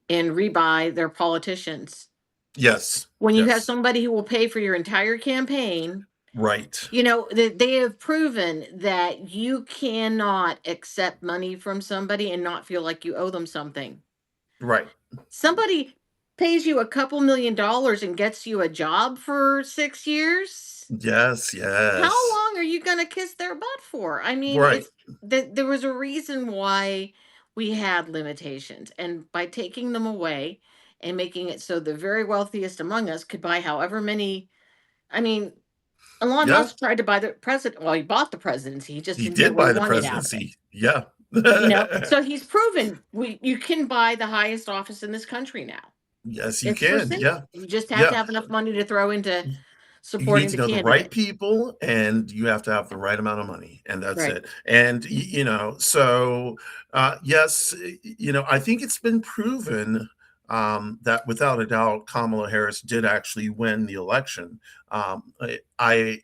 and rebuy their politicians. yes, When you have yes, somebody who will pay for your entire campaign, right, they have proven that you cannot accept money from somebody and not feel like you owe them something. right, Somebody pays you a couple $1,000,000 and gets you a job for 6 years. yes, How yes, long are you gonna kiss their butt for? I mean, right, it's that there was a reason why we had limitations, and by taking them away and making it so the very wealthiest among us could buy however many. I mean, Elon yeah. Musk tried to buy the president. Well, he bought the presidency. He just He didn't get did what he buy the wanted out of it. presidency. Yeah, So he's proven you can buy the highest office in this country now. yes, you It's for can. sale. Yeah, You just have to yeah. have enough money to throw into You need supporting to the know the right candidate. people and you have to have the right amount of money, and that's Right. it. And so yes, I think it's been proven that without a doubt Kamala Harris did actually win the election. I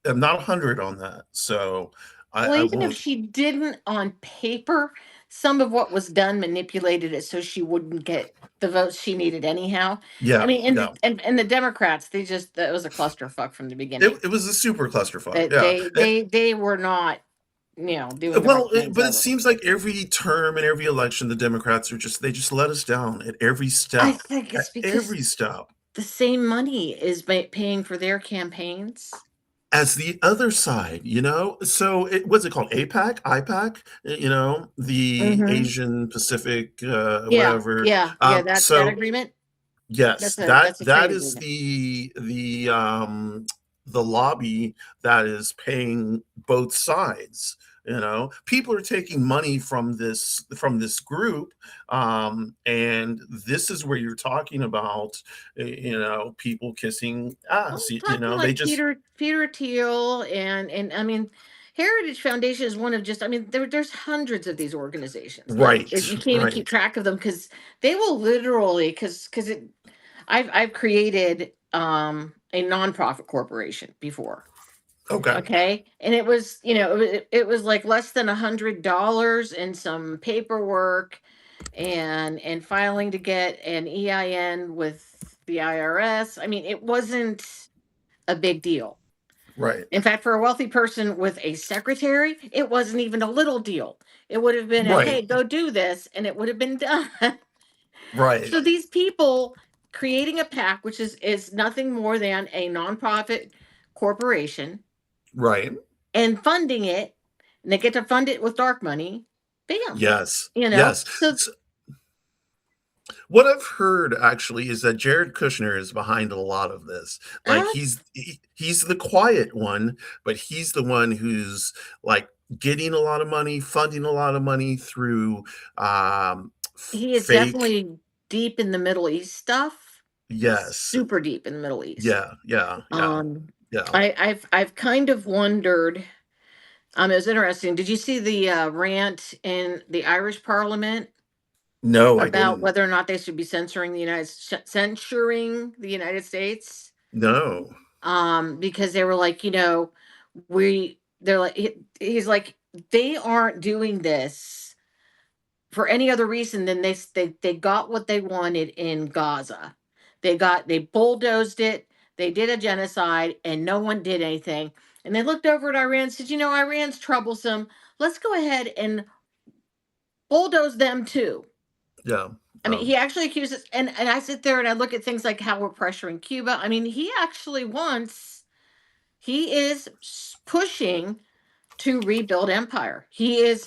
am not 100 on that, so Well, I even if won't. she didn't on paper, some of what was done manipulated it so she wouldn't get the votes she needed anyhow. I Yeah, mean, and yeah. the Democrats, they just that was a clusterfuck from the it, beginning. it was a super clusterfuck. That Yeah. they were not, doing the right Well, things but it ever. seems like every term and every election, the Democrats they just let us down at every I step. think At it's because every step. the same money is paying for their campaigns. As the other side, So what's it called? APAC, IPAC, the Hmm. Asian Pacific, Yeah, whatever. yeah, yeah. That So agreement. yes, that That's a trade that is agreement. the lobby that is paying both sides. People are taking money from this group, and this is where you're talking about, people kissing I'm ass. talking They like just Peter Thiel, and I mean, Heritage Foundation is one of just, I mean, there's hundreds of these organizations. Like Right, you can't even keep right. track of them because they will literally, because it, I've created a nonprofit corporation before. Okay. Okay. And it was, it was like less than $100 and some paperwork and filing to get an EIN with the IRS. I mean, it wasn't a big deal. Right, In fact, for a wealthy person with a secretary, it wasn't even a little deal. It would have been a, right, hey, go do this, and it would have been done. right, So these people creating a PAC, which is nothing more than a nonprofit corporation, right. and funding it, and they get to fund it with dark money. Bam. Yes, You know? yes. So What I've heard actually is that Jared Kushner is behind a lot of this. Like uh, he's the quiet one, but he's the one who's like getting a lot of money, funding a lot of money through he is fake. definitely deep in the Middle East stuff. Yes. Super deep in the Middle East. Yeah, yeah, yeah, Um yeah. I've kind of wondered. It was interesting. Did you see the rant in the Irish Parliament No, I about didn't. whether or not they should be censuring the United States? No. Because they were like, they're like, he's like, they aren't doing this for any other reason than they got what they wanted in Gaza. They bulldozed it. They did a genocide, and no one did anything. And they looked over at Iran and said, Iran's troublesome. Let's go ahead and bulldoze them too. Yeah. I mean, he actually accuses, and I sit there and I look at things like how we're pressuring Cuba. I mean, he is pushing to rebuild empire.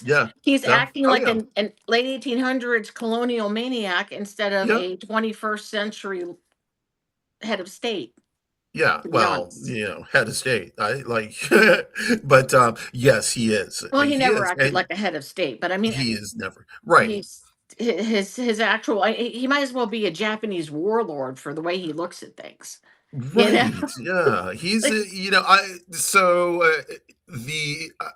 Yeah. He's Yeah. acting Oh like yeah. an late 1800s colonial maniac instead of Yeah. a 21st century head of state, Yeah, to be well, honest. head of state. I like, but yes, he is. Well, he He never is, acted and like a head of state, but I mean, he is never right. he's his actual, he might as well be a Japanese warlord for the way he looks at things. You know? Right. Yeah. He's Like,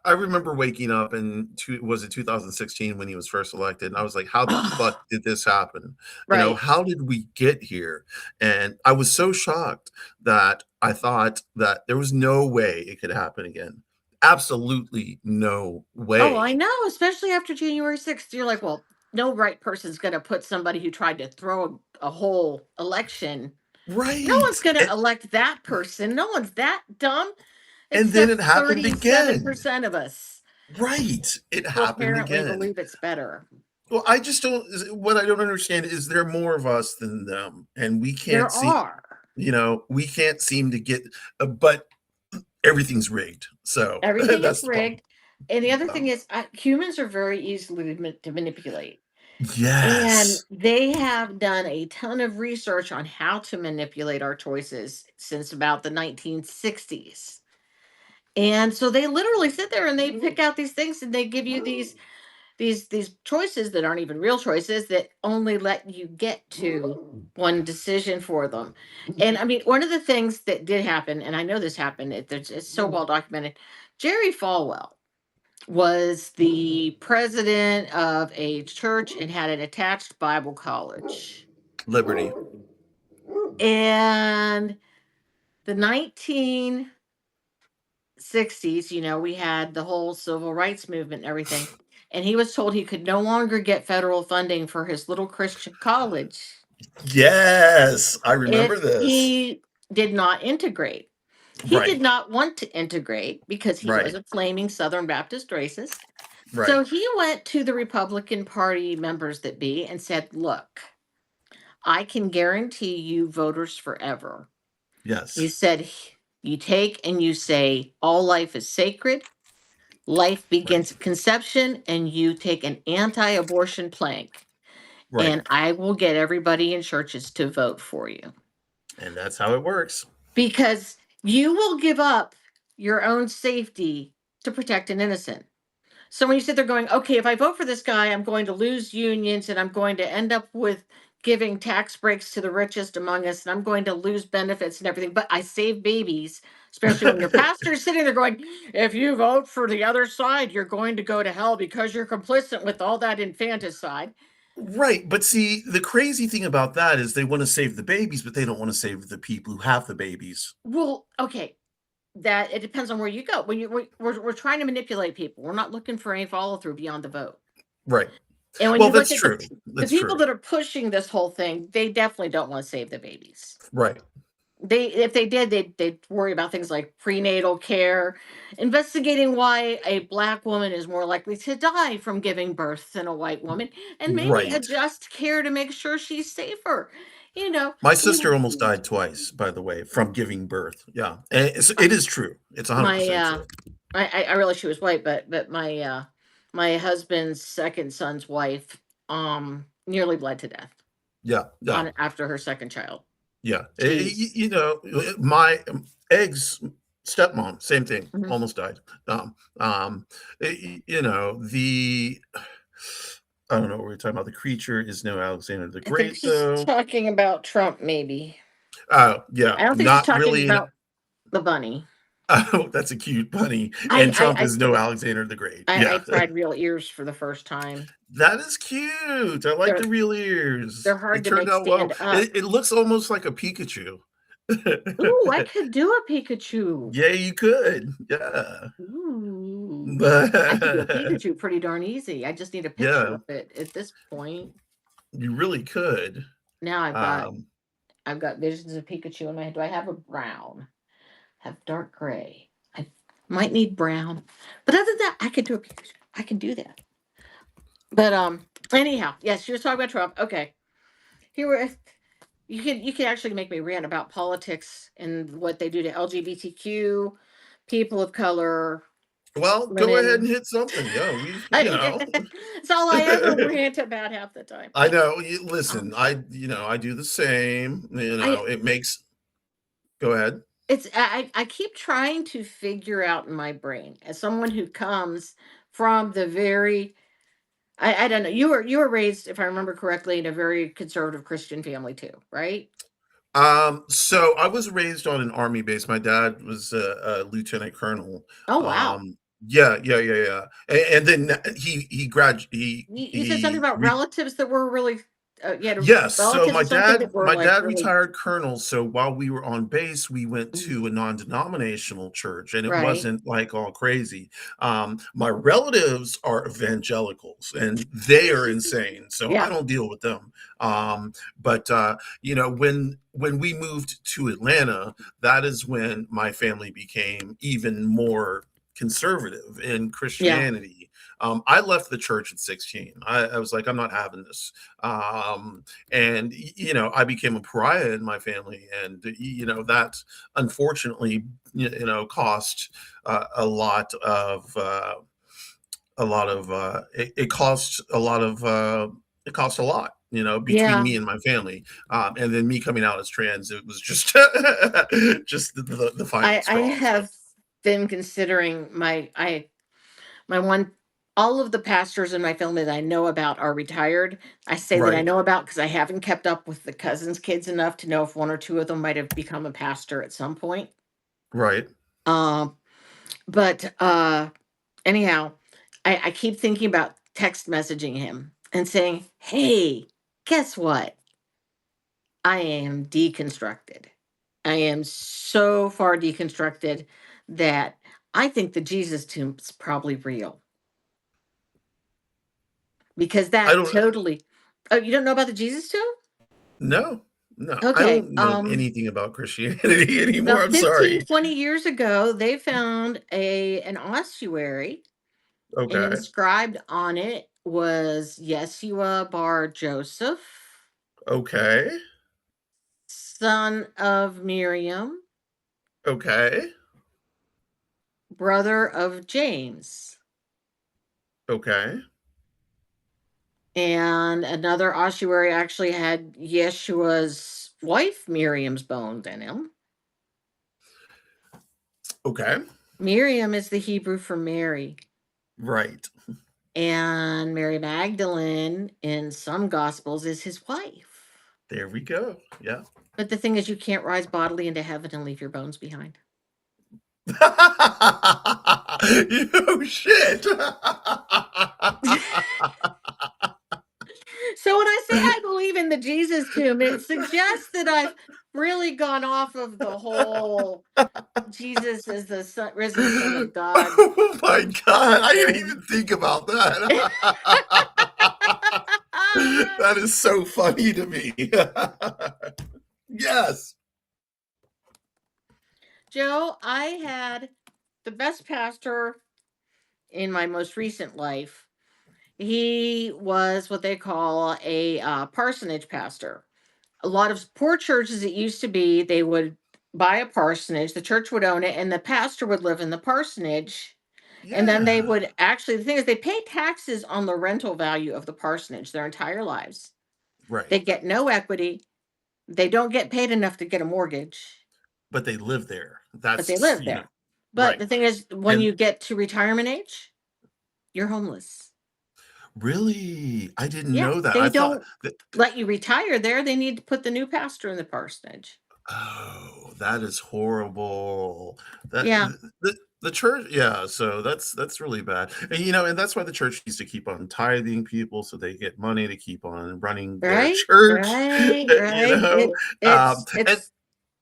I remember waking up in was it 2016 when he was first elected, and I was like, how the fuck did this happen? right. How did we get here? And I was so shocked that I thought that there was no way it could happen again. Absolutely no Oh, I way. know, especially after January 6th. You're like, well, no right person's going to put somebody who tried to throw a whole election. No Right. one's going to elect that person. No one's that dumb, And then except it happened again. 37% of us Right. It who happened apparently again. believe it's better. Well, I just don't what I don't understand is there more of us than them, and There are. we can't seem to get but everything's rigged. So Everything is that's the problem. rigged. And the other Um, thing is, humans are very easily to manipulate. And yes. they have done a ton of research on how to manipulate our choices since about the 1960s. And so they literally sit there and they pick out these things and they give you these choices that aren't even real choices that only let you get to one decision for them. And I mean, one of the things that did happen, and I know this happened, it's so well documented. Jerry Falwell was the president of a church and had an attached Bible college. Liberty. And the 1960s, we had the whole civil rights movement and everything. And he was told he could no longer get federal funding for his little Christian college Yes, I remember if this. he did not integrate. He did Right. not want to integrate because he was Right. a flaming Southern Baptist racist. Right. So he went to the Republican Party members that be and said, look, I can guarantee you voters forever. He Yes. said, you take and you say, all life is sacred. Life Right. begins at conception, and you take an anti abortion plank, Right. and I will get everybody in churches to vote for you And that's how it works. because you will give up your own safety to protect an innocent. So when you sit there going, okay, if I vote for this guy, I'm going to lose unions and I'm going to end up with giving tax breaks to the richest among us, and I'm going to lose benefits and everything, but I save babies, especially when your pastor's sitting there going, if you vote for the other side, you're going to go to hell because you're complicit with all that infanticide. Right, but see, the crazy thing about that is they wanna save the babies, but they don't wanna save the people who have the babies. Well, okay, that it depends on where you go. When we're trying to manipulate people. We're not looking for any follow through beyond the vote. Right. And when Well, you look that's at true. the That's people true. that are pushing this whole thing, they definitely don't want to save the babies. Right. They if they did, they'd worry about things like prenatal care, investigating why a black woman is more likely to die from giving birth than a white woman, and maybe Right. adjust care to make sure she's safer. You know, My you sister almost know, died twice, by the way, from giving birth. Yeah, and it is true. It's my 100% true. I realized she was white, but my husband's second son's wife nearly bled to death Yeah, yeah, on after her second child. yeah. She's My ex stepmom, same thing, Mhm. almost died. You know, I don't know what we are talking about. The creature is no Alexander the I think Great, she's though. talking about Trump, maybe. Yeah, I don't think she's not talking really an about the bunny. oh, that's a cute bunny, I and I Trump I is no Alexander the Great. I Yeah. tried real ears for the first time. That is cute. I like They're the real ears. they're hard It to turned make out well. stand up. It looks almost like a Pikachu. Ooh, I could do a Pikachu. Yeah, you could. Yeah. Ooh, I could do a Pikachu pretty darn easy. I just need a picture Yeah, of it at this point. you really could. Now Um, I've got visions of Pikachu in my head. Do I have a brown? Have dark gray. I might need brown, but other than that, I could do a Pikachu. I can do that. But anyhow, yes, she was talking about Trump. Okay, here we you can actually make me rant about politics and what they do to LGBTQ, people of color, well, go ahead and women. hit something. Yeah, we, It's all I ever rant about half the time. I know. Um, Listen, I do the same. I It makes. Go ahead. I keep trying to figure out in my brain as someone who comes from the very I don't know. You were raised, if I remember correctly, in a very conservative Christian family too, right? So I was raised on an army base. My dad was a lieutenant colonel. Oh wow. Um, yeah. And then he grad You said something about relatives that were really you had yes. So relatives or something that were my like dad really retired colonel. So while we were on base, we went mm, to a non-denominational church, and it right. wasn't like all crazy. My relatives are evangelicals, and they are insane. So I Yeah. don't deal with them. But when we moved to Atlanta, that is when my family became even more conservative in Yeah. Christianity. I left the church at 16. I was like, I'm not having this. And I became a pariah in my family, and that unfortunately cost it cost a lot of it cost a lot between Yeah. me and my family, and then me coming out as trans, it was just just the final I straw. So have been considering my one all of the pastors in my family that I know about are retired. I say that I right, know about because I haven't kept up with the cousins' kids enough to know if one or two of them might have become a pastor at some point. right. Um, but anyhow, I keep thinking about text messaging him and saying, "Hey, guess what? I am deconstructed. I am so far deconstructed that I think the Jesus tomb's probably real because I that don't totally." Oh, you don't know about the Jesus tomb? no, no, I Okay. don't know anything about Christianity anymore. About I'm 15, sorry. 20 years ago, they found an ossuary, and Okay, inscribed on it was Yeshua bar Joseph, okay, son of Miriam, okay, brother of James. okay, And another ossuary actually had Yeshua's wife Miriam's bones in him. okay. Miriam is the Hebrew for Mary. Right. And Mary Magdalene in some gospels is his wife. There we go. Yeah. But the thing is, you can't rise bodily into heaven and leave your bones behind. You shit. So when I say I believe in the Jesus tomb, it suggests that I've really gone off of the whole Jesus is the son, risen Son of God Oh my God. I didn't thing. even think about that. That is so funny to me. Yes. Joe, I had the best pastor in my most recent life. He was what they call a parsonage pastor. A lot of poor churches, it used to be, they would buy a parsonage, the church would own it, and the pastor would live in the parsonage. And then they Yeah. would actually, the thing is, they pay taxes on the rental value of the parsonage their entire lives. Right. They get no equity. They don't get paid enough to get a mortgage, But they live there. but they That's, live there. But right. the thing is, when And you get to retirement age, you're homeless. really, I didn't Yeah, know that. they I thought don't that, let you retire there. They need to put the new pastor in the parsonage. oh, that is horrible. That Yeah, the church, yeah, so that's really bad. And and that's why the church needs to keep on tithing people so they get money to keep on running their right, church. right, You right. know? And It's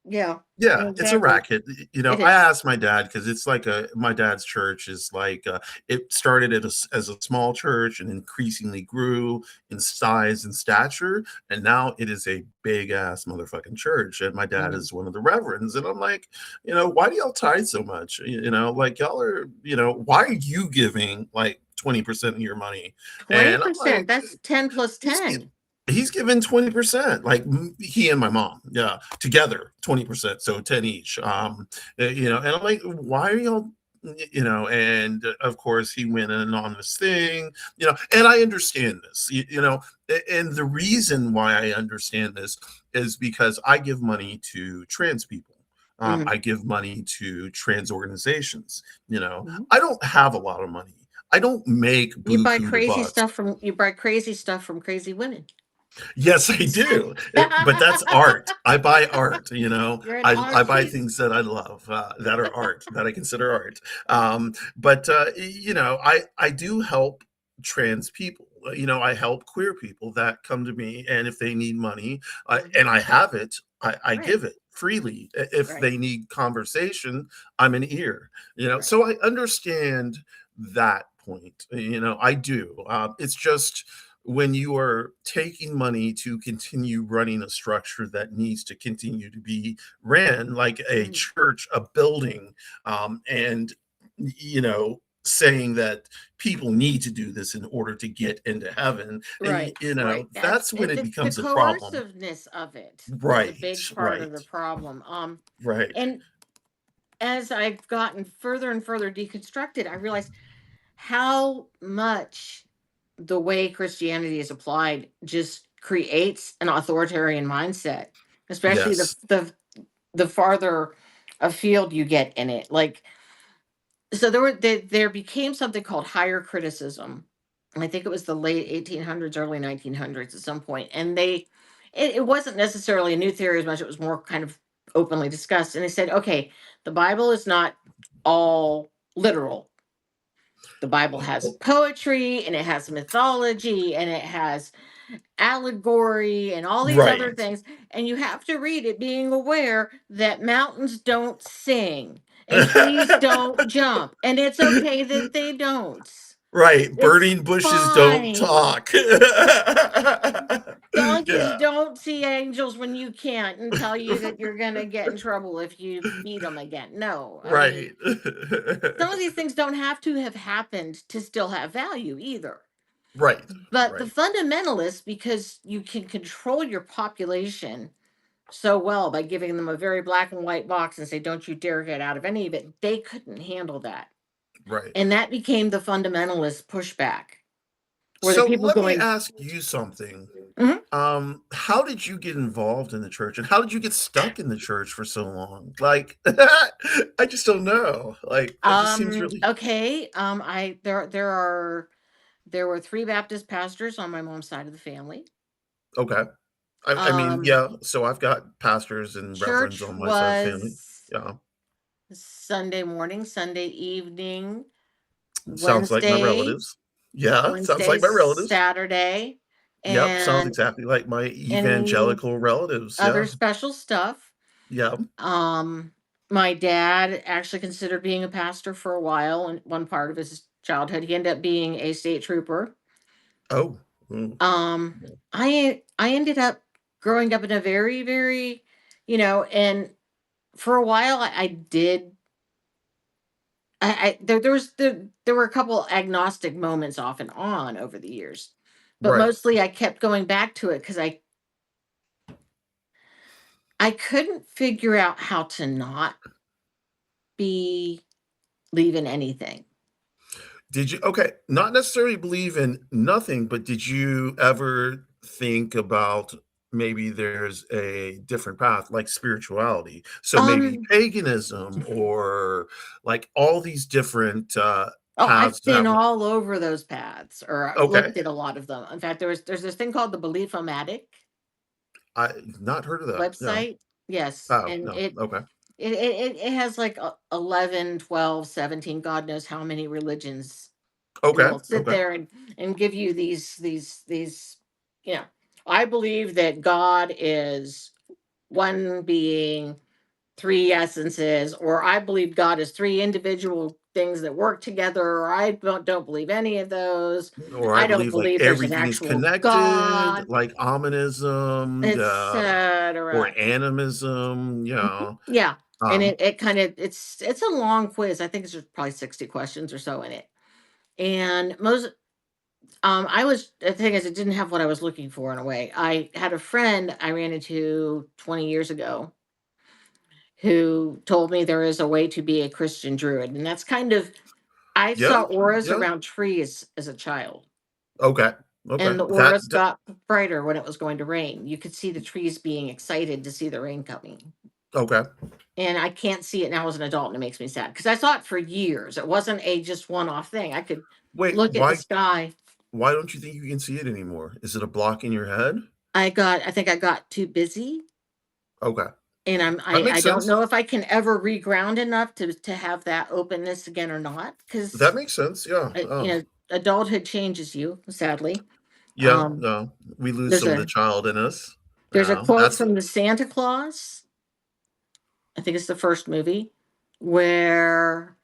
yeah, yeah, it's a exactly. racket. It I is. asked my dad because it's like my dad's church is like it started as a small church and increasingly grew in size and stature, and now it is a big ass motherfucking church. And my dad Mhm. is one of the reverends, and I'm like, why do y'all tithe so much? Like y'all are, why are you giving like 20% of your money? And I'm 20%. like, That's 10 plus he's 10. he's given 20%, like he and my mom, yeah, together 20%, so 10 each. And I'm like, why are y'all, and of course he went in on this thing, and I understand this, and the reason why I understand this is because I give money to trans people. Mhm, I give money to trans organizations. mhm. I don't have a lot of money. I don't make buku the bucks. You buy crazy stuff from crazy women. Yes, I do. But that's art. I buy art, You're an I buy artiste. things that I love, that are art, that I consider art. But I do help trans people. I help queer people that come to me, and if they need money, Mhm. and I have it, I Right, give it freely. If right, they need conversation, I'm an ear. right. So I understand that point. I do. It's just when you are taking money to continue running a structure that needs to continue to be ran, like a Mhm. church, a building, and saying that people need to do this in order to get into heaven, and Right, right. that's when it The becomes a problem. coerciveness of it is a Right, big part of right, the problem. right. And as I've gotten further and further deconstructed, I realized how much the way Christianity is applied just creates an authoritarian mindset, especially Yes. the farther afield you get in it. Like, so there became something called higher criticism. And I think it was the late 1800s, early 1900s at some point, and it wasn't necessarily a new theory as much. It was more kind of openly discussed, and they said, okay, the Bible is not all literal. The Bible has Oh, poetry and it has mythology and it has allegory and all these other right. things. And you have to read it being aware that mountains don't sing and trees don't jump. And it's okay that they don't. Right, It's burning bushes don't fine. talk. Donkeys Yeah, don't see angels when you can't and tell you that you're going to get in trouble if you feed them again. No, I mean, right. some of these things don't have to have happened to still have value either. Right, But the right, fundamentalists, because you can control your population so well by giving them a very black and white box and say, don't you dare get out of any of it, they couldn't handle that. right. And that became the fundamentalist pushback, where the So people let me going, ask you something. "Mhm, How did you get involved in the church, and how did you get stuck in the church for so long? Like, I just don't know. Like, that just seems really okay, there were three Baptist pastors on my mom's side of the family. okay. I mean, Um, yeah. So I've got pastors and reverends church on my side of the family. was Yeah, Sunday morning, Sunday evening, sounds like my Wednesday, relatives. Yeah, sounds Wednesday, like my relatives. Saturday, Yep, sounds and exactly like my and evangelical relatives. other Yeah, special stuff. yeah. Um, my dad actually considered being a pastor for a while, and one part of his childhood, he ended up being a state trooper. Oh, mm, Um, I ended up growing up in a very, very, and for a while I did. There were a couple agnostic moments off and on over the years, but right. mostly I kept going back to it because I couldn't figure out how to not be leaving anything. Did you okay, not necessarily believe in nothing, but did you ever think about maybe there's a different path, like spirituality? So maybe Um, paganism or like all these different oh, I've paths been that would all over those paths, or I've okay. looked at a lot of them. In fact, there's this thing called the Belief-O-Matic I not heard of that. No. website. Yes, Oh, and no. Okay. it has like 11, 12, 17, God knows how many religions. And Okay. it'll sit Okay. there and give you these, you know, I believe that God is one being, three essences, or I believe God is three individual things that work together, or I don't believe any of those. Or I I don't believe like believe there's an everything's actual connected, God, like ominism, or etc. animism, Yeah. And um, it kind of it's a long quiz. I think it's just probably 60 questions or so in it. And most I was the thing is it didn't have what I was looking for in a way. I had a friend I ran into 20 years ago who told me there is a way to be a Christian druid. And that's kind of I yeah, saw auras yeah. around trees as a child. Okay, And okay. the That auras that got brighter when it was going to rain. You could see the trees being excited to see the rain coming. okay. And I can't see it now as an adult, and it makes me sad because I saw it for years. It wasn't a just one-off thing. I could Wait, look at the sky. why don't you think you can see it anymore? Is it a block in your head? I think I got too busy, Okay, and that I makes don't sense. know if I can ever reground enough to have that openness again or not, That because makes sense, yeah, adulthood changes you, sadly. yeah, Um, no, we lose there's some of the a child in us. there's a quote That's from the Santa Claus. I think it's the first movie where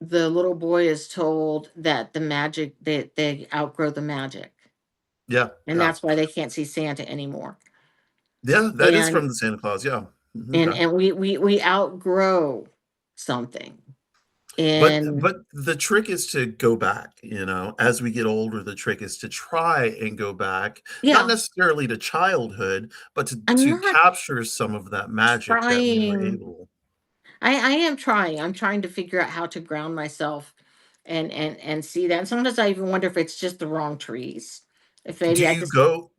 the little boy is told that the magic they outgrow the magic, yeah, and yeah. that's why they can't see Santa anymore. Yeah, that is And from the Santa Claus, yeah. Mhm, and okay. and we outgrow something. And But the trick is to go back, as we get older, the trick is to try and go back, not yeah, necessarily to childhood, but to I'm to not capture some of that magic that we were trying. able. I am trying. I'm trying to figure out how to ground myself and see that. And sometimes I even wonder if it's just the wrong trees. If Do maybe I you just go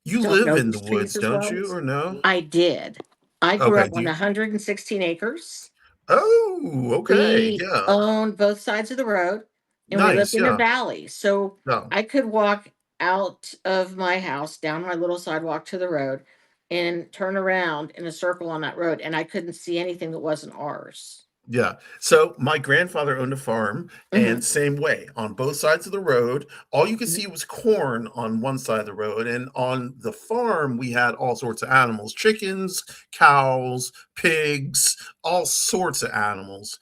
you don't live know in the these trees woods, as don't well. you, or no? I did. I grew Okay, up do on you 116 acres. Oh, okay, We yeah. owned both sides of the road, and we lived Nice, in a yeah, valley. So yeah, I could walk out of my house down my little sidewalk to the road and turn around in a circle on that road, and I couldn't see anything that wasn't ours. yeah. So, my grandfather owned a farm, and Hmm. same way, on both sides of the road, all you could Hmm. see was corn on one side of the road, and on the farm, we had all sorts of animals, chickens, cows, pigs, all sorts of animals,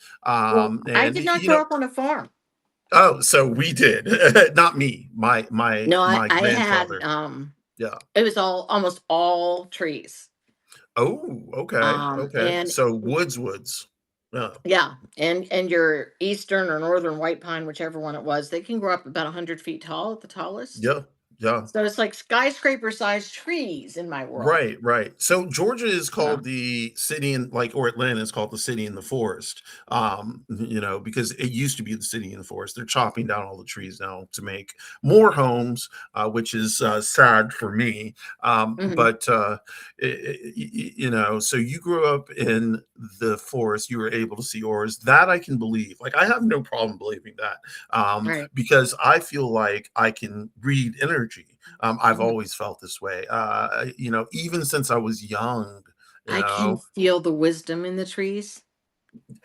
Well, I and, did not grow up on a farm. oh, so we did. Not me, my my No, my I had grandfather. Yeah. it was all almost all trees. Oh, okay, okay. And So woods. Yeah, yeah, and your eastern or northern white pine, whichever one it was, they can grow up about 100 feet tall at the tallest. yeah, yeah. So it's like skyscraper sized trees in my world. Right, right. So Georgia is called So, the city in like or Atlanta is called the city in the forest. Because it used to be the city in the forest. They're chopping down all the trees now to make more homes, which is sad for me. mhm, But so you grew up in the forest, you were able to see auras. That I can believe. Like I have no problem believing that. right. Because I feel like I can read energy. I've Mhm. always felt this way. Even since I was young. You I can know, feel the wisdom in the trees.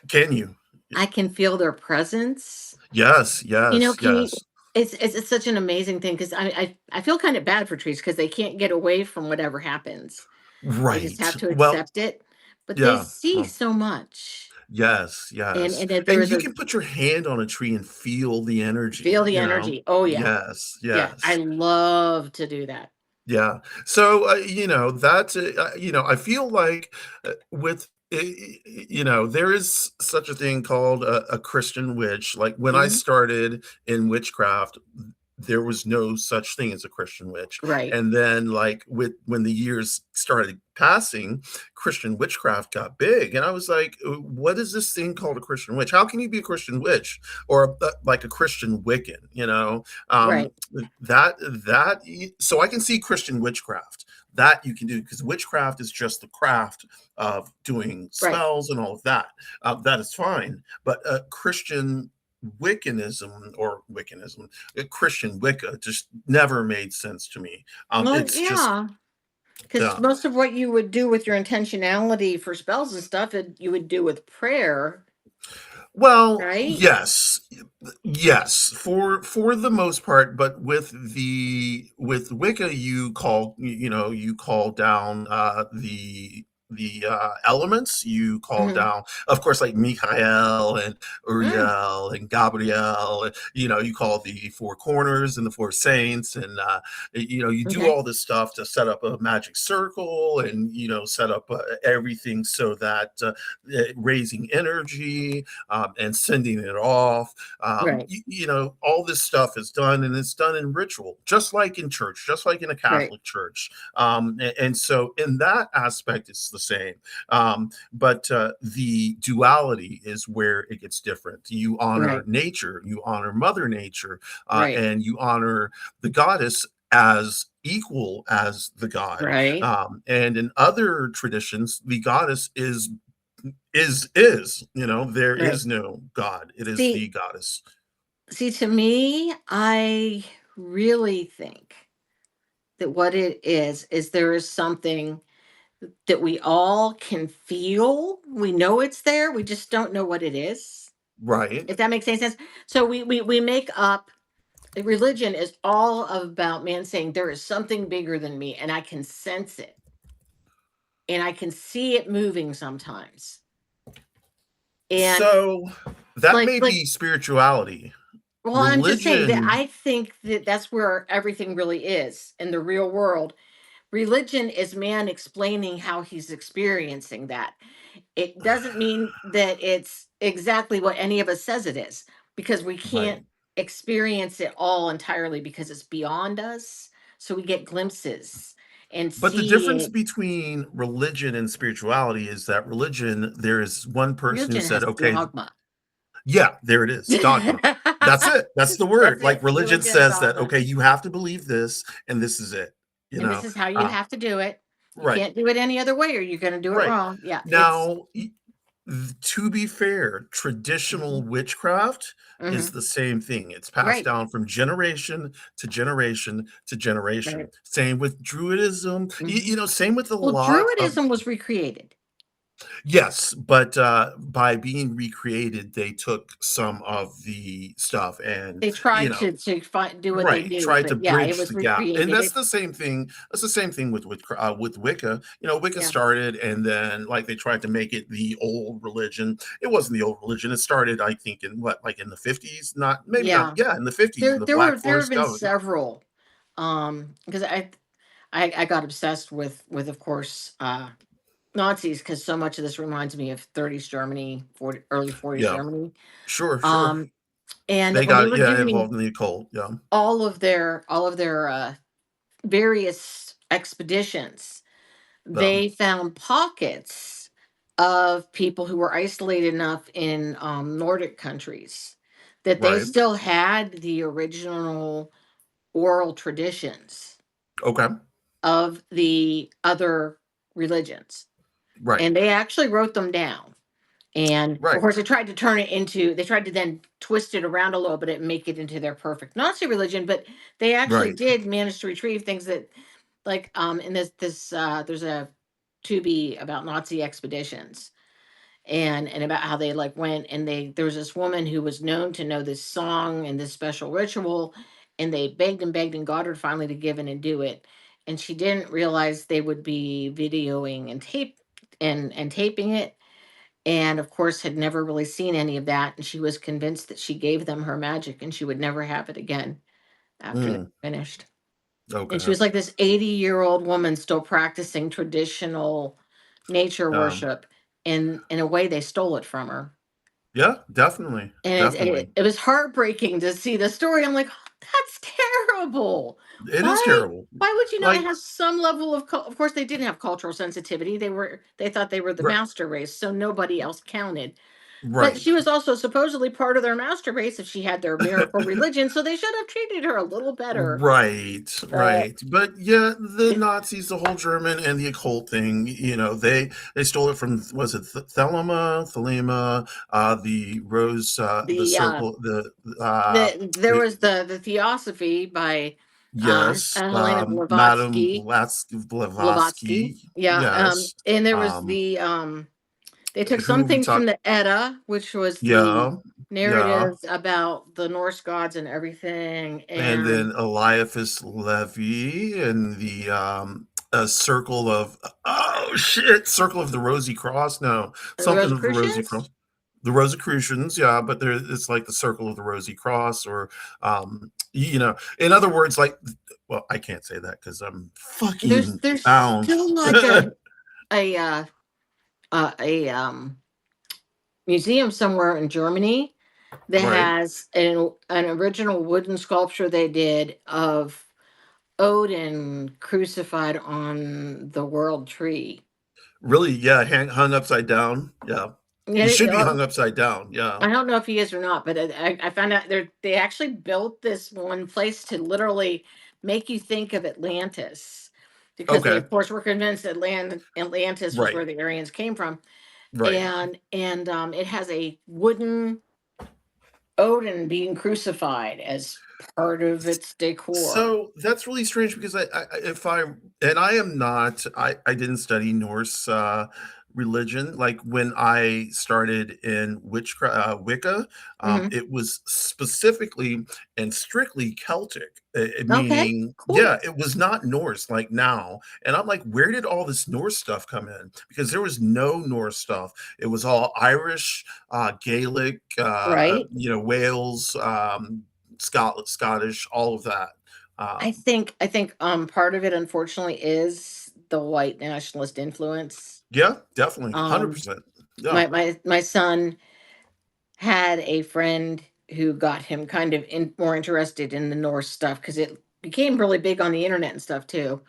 can you? I can feel their presence. Yes, You know, yes, can you yes. it's such an amazing thing because I feel kind of bad for trees because they can't get away from whatever happens. They just Right. have to Well, accept it, but they yeah. see Well, so much. yes, And yes. that there And is you a can put your hand on a tree and feel the feel energy, the you know? energy. Oh yeah. Yes, Yeah, I yes. love to do that. Yeah. So, I feel like there is such a thing called a Christian witch. Like when I Mhm. started in witchcraft, there was no such thing as a Christian witch. Right. And then, like, when the years started passing, Christian witchcraft got big. And I was like, what is this thing called a Christian witch? How can you be a Christian witch or like a Christian Wiccan? Right. That that so I can see Christian witchcraft that you can do because witchcraft is just the craft of doing Right. spells and all of that. That is fine, but Christian Wiccanism, Christian Wicca just never made sense to me. Well, It's just yeah, because yeah. most of what you would do with your intentionality for spells and stuff, you would do with prayer, Well, right? yes. Yes, for the most part, but with Wicca, you call down the elements. You call Mhm. down, of course, like Michael and Mm, Uriel and Gabriel. And, you call the four corners and the four saints, and you do okay. all this stuff to set up a magic circle, and set up everything so that raising energy and sending it off. Right. All this stuff is done, and it's done in ritual, just like in church, just like in a Right. Catholic church. And so, in that aspect, it's the same. But the duality is where it gets different. You honor Right. nature, you honor Mother Nature, Right. and you honor the goddess as equal as the god. Right. And in other traditions, the goddess is there Right. is no god, it is See, the goddess. to me, I really think that what it is there is something that we all can feel. We know it's there. We just don't know what it is. Right. If that makes any sense. So we make up religion is all about man saying there is something bigger than me and I can sense it and I can see it moving sometimes. And So that may like be spirituality. well, I'm just saying that Religion. I think that that's where everything really is in the real world. Religion is man explaining how he's experiencing that. It doesn't mean that it's exactly what any of us says it is because we can't Right. experience it all entirely because it's beyond us. So we get glimpses and But the see difference it. between religion and spirituality is that religion, there is one person who Religion said, has okay, dogma. yeah, there it is, dogma. That's it. That's the word. That's Like it. religion Religion is says that, dogma. okay, you have to believe this, and this is it. You And this know, is how you uh, have to do it. You right, can't do it any other way or you're going to do it right. wrong. Yeah, it's Now, to be fair, mhm, traditional witchcraft is mhm, the same thing. It's passed right, down from generation to generation to generation. right. Same with Druidism. Mhm. Same with a Well, lot of. Druidism was recreated. Yes, but by being recreated, they took some of the stuff and They you tried know to do what they right, do, tried to but yeah, it bridge was the gap, and recreated. that's It the same thing. That's the same thing with Wicca. Wicca yeah, started, and then like they tried to make it the old religion. It wasn't the old religion. It started, I think, in what, like in the 50s, not maybe not. yeah. Yeah, in the 50s, in There the Black there have Forest been Government. several. Because I got obsessed with of course Nazis because so much of this reminds me of 30s Germany, 40, early 40s Yeah, Germany. sure, sure. Um, and They when they got, were yeah, doing involved in the occult. Yeah, all of their various expeditions, yeah, they found pockets of people who were isolated enough in Nordic countries that they right. still had the original oral traditions Okay, of the other religions. right. And they actually wrote them down. And of Right. course, they tried to then twist it around a little bit and make it into their perfect Nazi religion. But they actually Right. did manage to retrieve things that, like, in there's a Tubi about Nazi expeditions, and about how they like went, and there was this woman who was known to know this song and this special ritual, and they begged and got her finally to give in and do it. And she didn't realize they would be videoing and taping it, and of course had never really seen any of that, and she was convinced that she gave them her magic and she would never have it again after they Mm, finished. And she okay. was like this 80-year-old woman still practicing traditional nature Um, worship, and in a way they stole it from her. yeah, definitely. And Definitely. it was heartbreaking to see the story. I'm like, "Oh, that's terrible. It is Why? terrible. Why would you not Like, have some level of of course they didn't have cultural sensitivity. They thought they were the right. master race, so nobody else counted. But Right. she was also supposedly part of their master race if she had their miracle religion, so they should have treated her a little better. Right, But right. But yeah, the Nazis, the whole German and the occult thing, they stole it from, was it Thelema, the rose, the the circle, there the was the Theosophy by yes, Helena Madame Blavatsky. Blavatsky, Blavatsky, yeah, yes, and there was they took some who we things from talked, the Edda, which was the yeah, yeah, narratives about the Norse gods and everything, and and then Eliphas Levi and the a circle of, oh shit, circle of the Rosy Cross. No, the something of the Rosy Rosicrucians. Cross. The Rosicrucians, yeah, but there it's like the circle of the Rosy Cross, or in other words, like, well, I can't say that because I'm fucking There's bound. still like a uh, a museum somewhere in Germany that Right. has an original wooden sculpture they did of Odin crucified on the world tree. Really, yeah, hung upside down. Yeah. Yeah, He should be hung upside down. Yeah. I don't know if he is or not, but I found out they actually built this one place to literally make you think of Atlantis, because they Okay. of course were convinced Atlantis was Right. where the Aryans came from, Right. and it has a wooden Odin being crucified as part of its decor. So that's really strange because if I, and I am not, I didn't study Norse religion. Like when I started in witchcraft, Wicca, Hmm. it was specifically and strictly Celtic, Okay, meaning, cool. yeah, it was not Norse like now. And I'm like, where did all this Norse stuff come in? Because there was no Norse stuff. It was all Irish, Gaelic, Right. Wales. Scottish, all of that. I think part of it unfortunately is the white nationalist influence. Yeah, definitely, Um 100%. Yeah, my son had a friend who got him kind of more interested in the Norse stuff because it became really big on the internet and stuff too.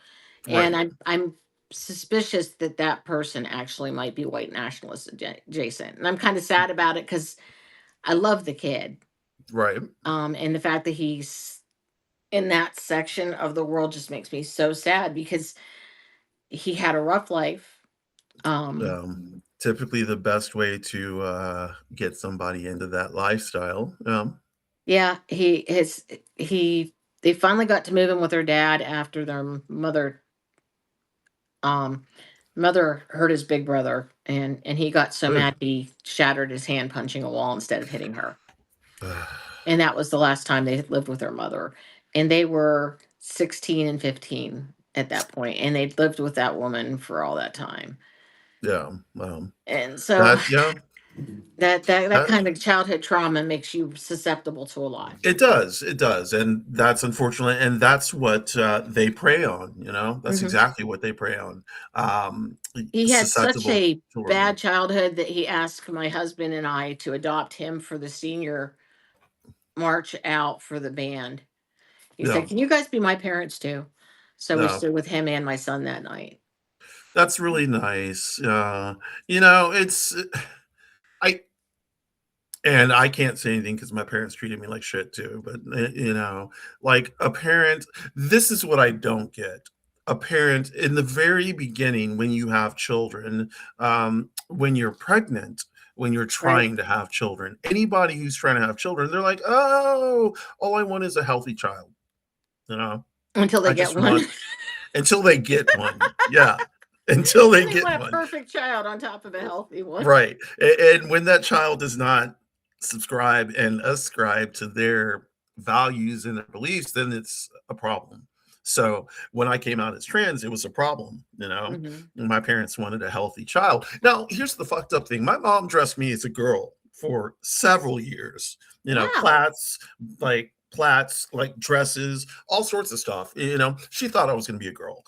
And right, I'm suspicious that that person actually might be white nationalist adjacent, and I'm kind of sad about it because I love the kid. right. And the fact that he's in that section of the world just makes me so sad because he had a rough life. Typically the best way to get somebody into that lifestyle. Yeah, he they finally got to move in with her dad after their um mother hurt his big brother, and he got so Ugh. mad he shattered his hand punching a wall instead of hitting her. And that was the last time they had lived with their mother. And they were 16 and 15 at that point, and they'd lived with that woman for all that time. Yeah, And so that yeah, that that kind of childhood trauma makes you susceptible to a lot. it does, and that's unfortunate, and that's what they prey on. That's Hmm. exactly what they prey on. Um, He had such Susceptible a to bad childhood that he asked my husband and I to adopt him for the senior march out for the band. He yeah, said, "Can you guys be my parents too?" So we yeah. stood with him and my son that night. That's really nice. It's I and I can't say anything because my parents treated me like shit too. But like a parent, this is what I don't get. A parent in the very beginning, when you have children, when you're pregnant, when you're Right. trying to have children. Anybody who's trying to have children, they're like, oh, all I want is a healthy child. You know, Until they I get just one. want until they get one. Yeah. Until they Then they get want a one. perfect child on top of a healthy one. Right. And when that child does not subscribe and ascribe to their values and their beliefs, then it's a problem. So when I came out as trans, it was a problem, you know. Hmm. My parents wanted a healthy child. Now, here's the fucked up thing. My mom dressed me as a girl for several years, you know, Wow. plats, like dresses, all sorts of stuff. You know, she thought I was going to be a girl.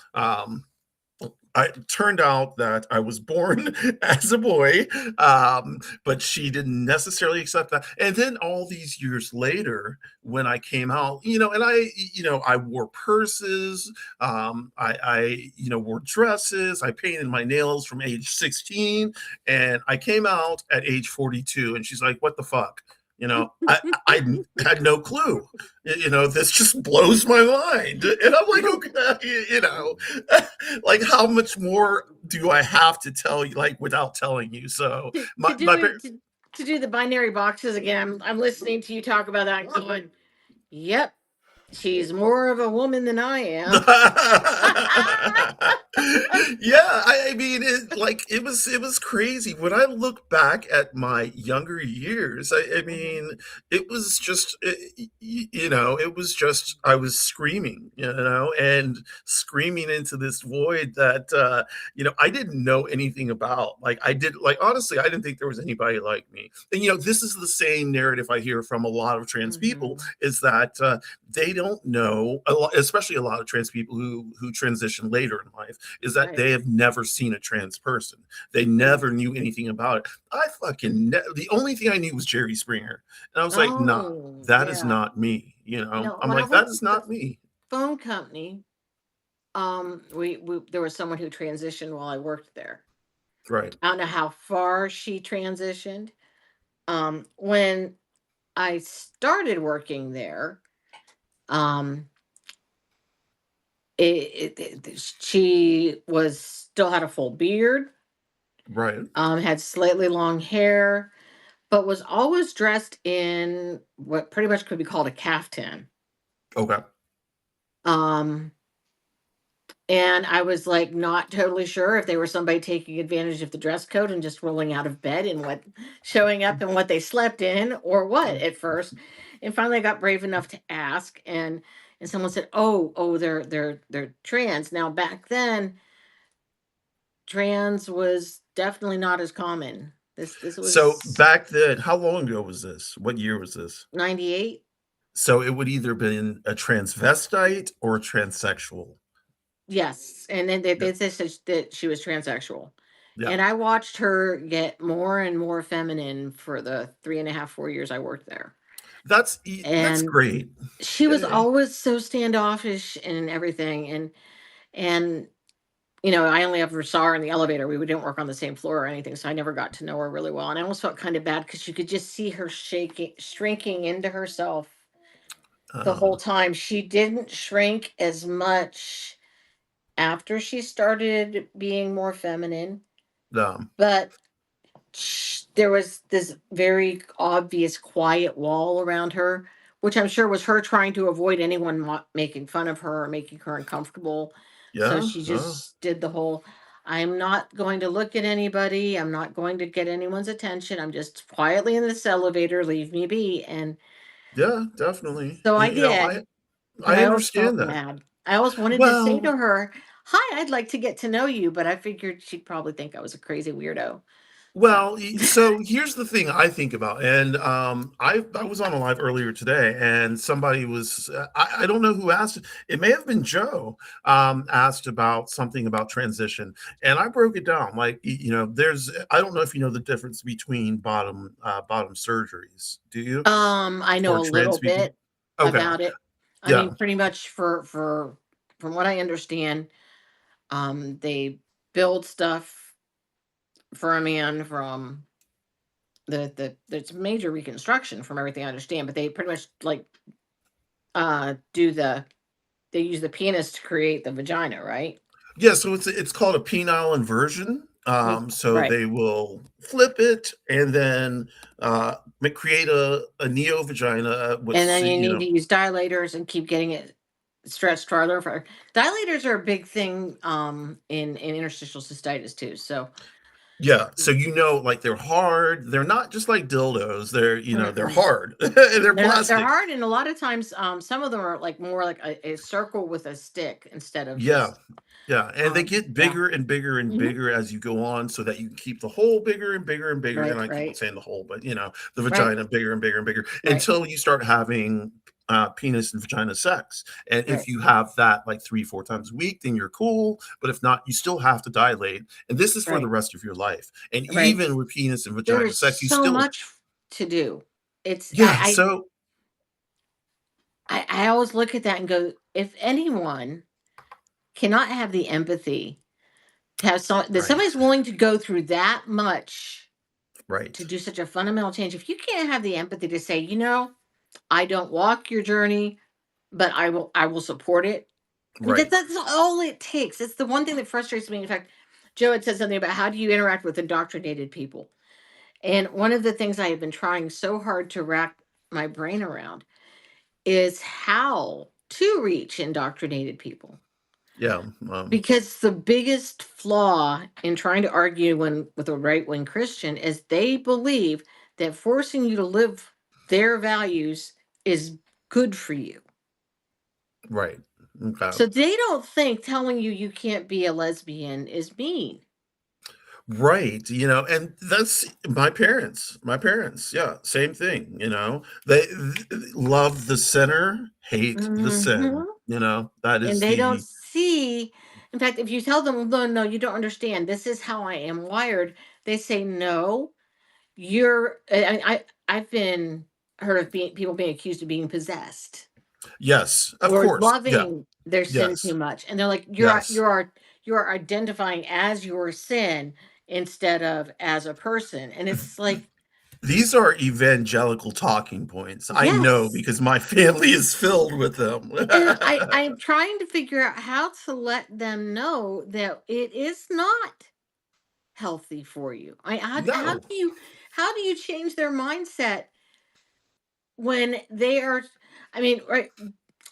I turned out that I was born as a boy, but she didn't necessarily accept that. And then all these years later, when I came out, you know, and I wore purses, wore dresses, I painted my nails from age 16, and I came out at age 42, and she's like, "What the fuck?" You know, I had no clue. You know, this just blows my mind, and I'm like, okay, you know, like how much more do I have to tell you, like without telling you? So To my do it to do the binary boxes again. I'm listening to you talk about that and going, yep, she's more of a woman than I am. Yeah, I mean, it was crazy when I look back at my younger years. I Mhm. mean, it was just you know, it was just I was screaming, you know, and screaming into this void that you know, I didn't know anything about. Like I did, like honestly, I didn't think there was anybody like me. And you know, this is the same narrative I hear from a lot of trans people, Mhm. is that they don't know a lot, especially a lot of trans people who transition later in life, is that Right. they have never seen a trans person. They Mm. never knew anything about it. The only thing I knew was Jerry Springer, and I was like, nah, Oh, that is yeah. not me. You You know, know, I'm when I like, that worked is at the not me. phone company, we there was someone who transitioned while I worked there. Right. I don't know how far she transitioned. When I started working there, um, she was still had a full beard, Right. had slightly long hair, but was always dressed in what pretty much could be called a caftan. Okay. Um, and I was like not totally sure if they were somebody taking advantage of the dress code and just rolling out of bed and what showing up and what they slept in or what at first. And finally I got brave enough to ask, and someone said, "Oh, they're trans." Now back then trans was definitely not as common. This So was back then, how long ago was this? What year was this? 98. So it would either been a transvestite or a transsexual. Yes, and then Yeah. they said that she was transsexual. Yeah. And I watched her get more and more feminine for the 3.5, 4 years I worked there. That's And great. she was Eh, always so standoffish and everything. And I only ever saw her in the elevator. We didn't work on the same floor or anything, so I never got to know her really well. And I almost felt kind of bad because you could just see her shaking, shrinking into herself the whole uh, time. She didn't shrink as much after she started being more feminine, um, but there was this very obvious quiet wall around her, which I'm sure was her trying to avoid anyone making fun of her or making her uncomfortable. So yeah, she just did the whole, I'm not going to look at anybody. I'm not going to get anyone's attention. I'm just quietly in this elevator. Leave me be. And yeah, definitely. so I You know, did, but I I always felt understand that. bad. I always wanted to say Well, to her, "Hi, I'd like to get to know you," but I figured she'd probably think I was a crazy weirdo. So, so here's the thing I think about, and I was on a live earlier today, and somebody was I don't know who asked. It may have been Joe, asked about something about transition, and I broke it down. Like you know, there's I don't know if you know the difference between bottom surgeries. Do you, I know for a little trans people? bit Okay, about it. I yeah. mean, pretty much for from what I understand, they build stuff for a man from there's major reconstruction from everything I understand, but they pretty much like do they use the penis to create the vagina, right? Yeah, so it's called a penile inversion, So Right. they will flip it and then create a neo vagina. And What's then you you need know to use dilators and keep getting it stretched farther. For dilators are a big thing in interstitial cystitis too. So Yeah, so like they're hard. They're not just like dildos. They're mm-mm. hard. They're They're plastic. hard, and a lot of times some of them are like more like a circle with a stick instead of Yeah, just yeah, and they get yeah. bigger and bigger and Hmm. bigger as you go on, so that you can keep the hole bigger and bigger and bigger. And Right, I keep on right, saying the hole, but the right, vagina bigger and bigger and bigger right, until you start having penis and vagina sex. And right, if you have that like 3, 4 times a week, then you're cool. But if not, you still have to dilate. And this is for the right, rest of your life. And right. even with penis and There vagina is sex, you so still, much to do. It's yeah. So, I always look at that and go, if anyone cannot have the empathy to have that right, somebody's willing to go through that much to right, do such a fundamental change, if you can't have the empathy to say, I don't walk your journey, but I will support it. And right. that's all it takes. It's the one thing that frustrates me. In fact, Joe had said something about how do you interact with indoctrinated people. And one of the things I have been trying so hard to wrap my brain around is how to reach indoctrinated people. Yeah. Because the biggest flaw in trying to argue with a right wing Christian is they believe that forcing you to live their values is good for you. Right. Okay. So they don't think telling you you can't be a lesbian is mean. Right, and that's my parents. My parents, yeah, same thing, They love the sinner, hate the sin, Mhm. That And is they don't the see, in fact, if you tell them, no, no, you don't understand. This is how I am wired. They say, no, I've been heard of people being accused of being possessed yes, of or course. Yeah. loving their sin too Yes. much. And they're like, Yes. you're identifying as your sin instead of as a person. And it's like, These are evangelical talking points. I know yes. because my family is filled with them. And I'm trying to figure out how to let them know that it is not healthy for you. How No. do you change their mindset when they are, I mean, right,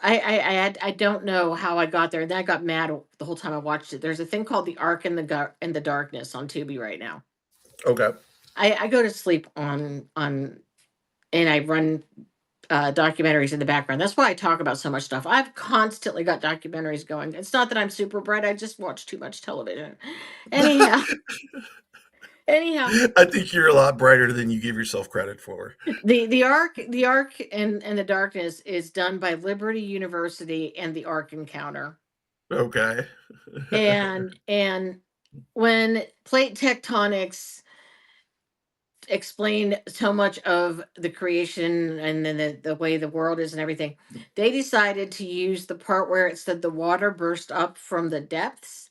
I don't know how I got there. And then I got mad the whole time I watched it. There's a thing called The Ark in the Darkness on Tubi right now. Okay. I go to sleep on and I run documentaries in the background. That's why I talk about so much stuff. I've constantly got documentaries going. It's not that I'm super bright. I just watch too much television. Anyhow, anyhow, I think you're a lot brighter than you give yourself credit for. the arc and the darkness is done by Liberty University and the Ark Encounter. Okay. And when plate tectonics explained so much of the creation and then the way the world is and everything, they decided to use the part where it said the water burst up from the depths.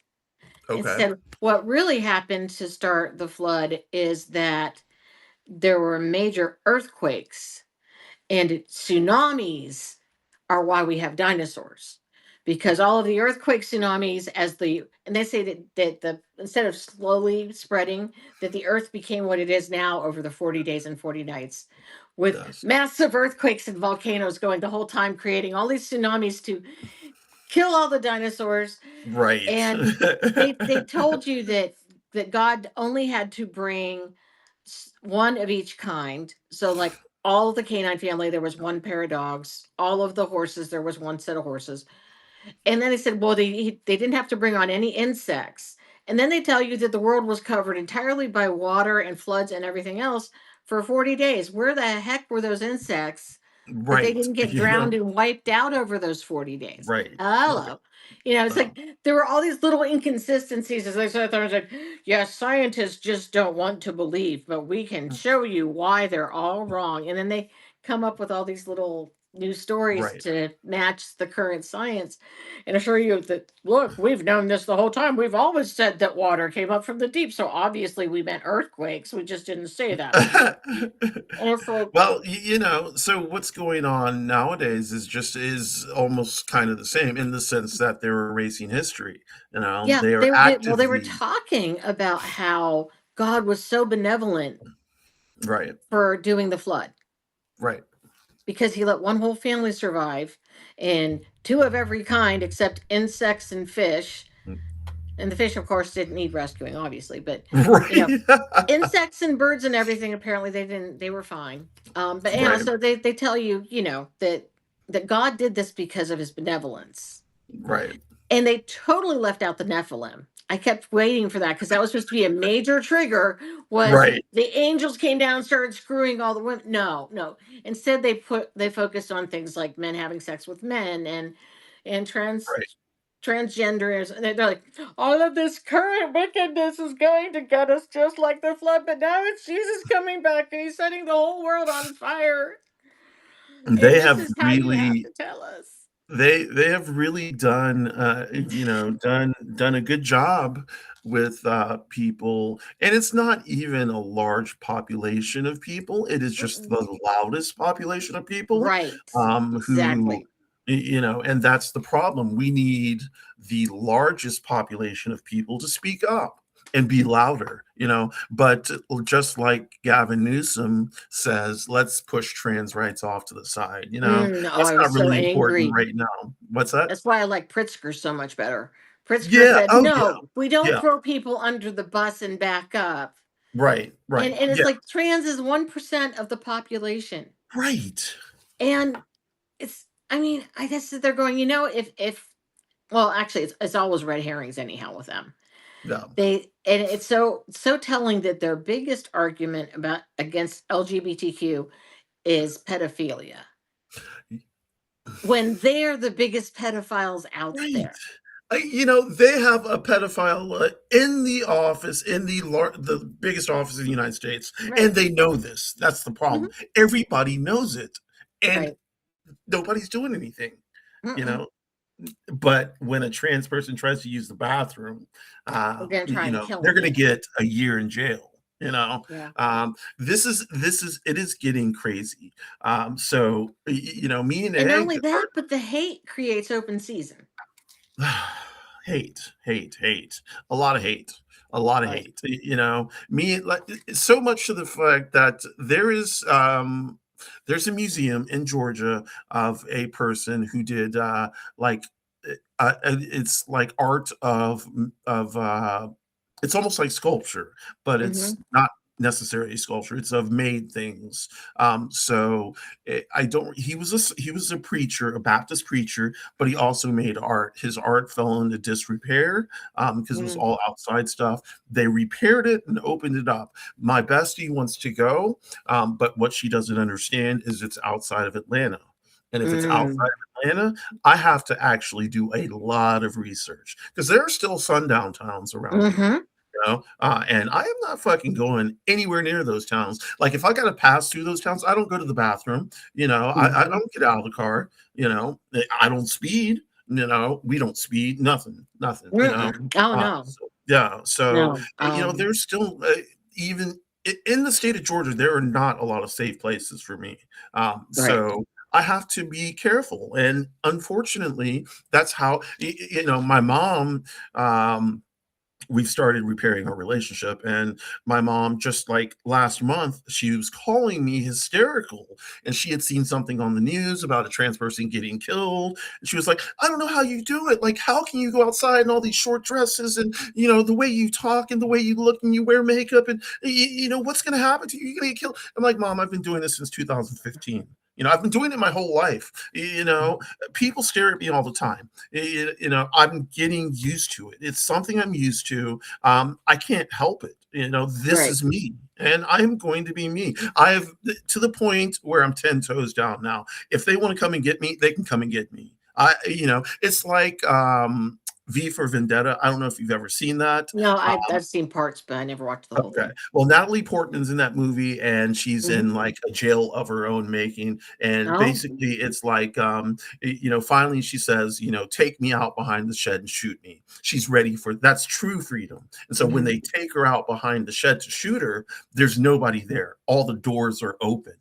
Okay. Instead, what really happened to start the flood is that there were major earthquakes and tsunamis are why we have dinosaurs. Because all of the earthquake tsunamis, and they say that the instead of slowly spreading, that the earth became what it is now over the 40 days and 40 nights, with Yes. massive earthquakes and volcanoes going the whole time, creating all these tsunamis to kill all the dinosaurs. Right. And they told you that God only had to bring one of each kind. So like all of the canine family, there was one pair of dogs. All of the horses, there was one set of horses. And then they said, well, they didn't have to bring on any insects. And then they tell you that the world was covered entirely by water and floods and everything else for 40 days. Where the heck were those insects that they Right. didn't get drowned and wiped out over those 40 days? Right. Okay. Hello. It's Um, like there were all these little inconsistencies as they said. I was like, yeah, scientists just don't want to believe, but we can show you why they're all wrong. And then they come up with all these little new stories Right. to match the current science and assure you that, look, we've known this the whole time. We've always said that water came up from the deep. So obviously we meant earthquakes. We just didn't say that. And it's like, Well, so what's going on nowadays is almost kind of the same in the sense that they're erasing history. yeah, They are they were actively talking about how God was so benevolent right, for doing the flood right, because he let one whole family survive and two of every kind except insects and fish. And the fish, of course, didn't need rescuing, obviously, but you know, right, insects and birds and everything, apparently they didn't, they were fine. But anyhow, right, so they tell you, that God did this because of his benevolence. right, And they totally left out the Nephilim. I kept waiting for that because that was supposed to be a major trigger. Was right, the angels came down and started screwing all the women? No, no. Instead, they focused on things like men having sex with men and right. transgenders. And they're like, all of this current wickedness is going to get us just like the flood. But now it's Jesus coming back and he's setting the whole world on fire. And They this have is how you have really to tell us. they have really done done a good job with people, and it's not even a large population of people. It is just Mm-mm. the loudest population of people Right. who Exactly. and that's the problem. We need the largest population of people to speak up and be louder, but just like Gavin Newsom says, let's push trans rights off to the side. Oh, That's I not was so really important angry. right now. What's that? That's why I like Pritzker so much better. Pritzker Yeah. said, Oh, yeah. no, we don't Yeah. throw people under the bus and back up. Right. And Right. and it's Yeah. like trans is 1% of the population. Right. And I mean, I guess that they're going, if well, actually it's always red herrings anyhow with them. Yeah. And it's so telling that their biggest argument about against LGBTQ is pedophilia when they're the biggest pedophiles out Right. there. They have a pedophile in the office, in the biggest office in the United States, Right. and they know this. That's the problem. Mhm. Everybody knows it, and Right. nobody's doing anything. You Mm-mm. know, but when a trans person tries to use the bathroom, They're gonna try and kill they're them. going to Yeah. get a year in jail. Yeah. This is it is getting crazy. So me and And not Egg only are that, but the hate creates open season. hate, hate, hate, a lot of hate, a lot of Right. hate. Me like so much to the fact that there's a museum in Georgia of a person who did like it's like art of it's almost like sculpture, but it's Hmm. not necessarily sculpture. It's of made things. So I don't. He was a preacher, a Baptist preacher, but he also made art. His art fell into disrepair because it was Mm. all outside stuff. They repaired it and opened it up. My bestie wants to go, but what she doesn't understand is it's outside of Atlanta. And if it's outside Mm. of Atlanta, I have to actually do a lot of research because there are still sundown towns around here. Hmm. And I am not fucking going anywhere near those towns. Like if I got to pass through those towns, I don't go to the bathroom. I Hmm. don't get out of the car. I don't speed. We don't speed. Nothing. Nothing. Mm-mm. Oh no, Yeah. So no. there's still even in the state of Georgia, there are not a lot of safe places for me. Right. So I have to be careful, and unfortunately, that's how my mom. We've started repairing our relationship, and my mom, just like last month, she was calling me hysterical, and she had seen something on the news about a trans person getting killed, and she was like, I don't know how you do it. Like, how can you go outside in all these short dresses, and the way you talk and the way you look and you wear makeup, and what's going to happen to you? You're going to get killed. I'm like, Mom, I've been doing this since 2015. I've been doing it my whole life. People stare at me all the time. I'm getting used to it. It's something I'm used to. I can't help it. This Right. is me, and I'm going to be me. I've to the point where I'm 10 toes down now. If they want to come and get me, they can come and get me. It's like V for Vendetta. I don't know if you've ever seen that. No, I've seen parts, but I never watched the whole Okay. thing. Well, Natalie Portman's in that movie, and she's Mhm. in like a jail of her own making. And Oh, basically, it's like, finally she says, take me out behind the shed and shoot me. She's ready for that's true freedom. And so when mhm. they take her out behind the shed to shoot her, there's nobody there. All the doors are open.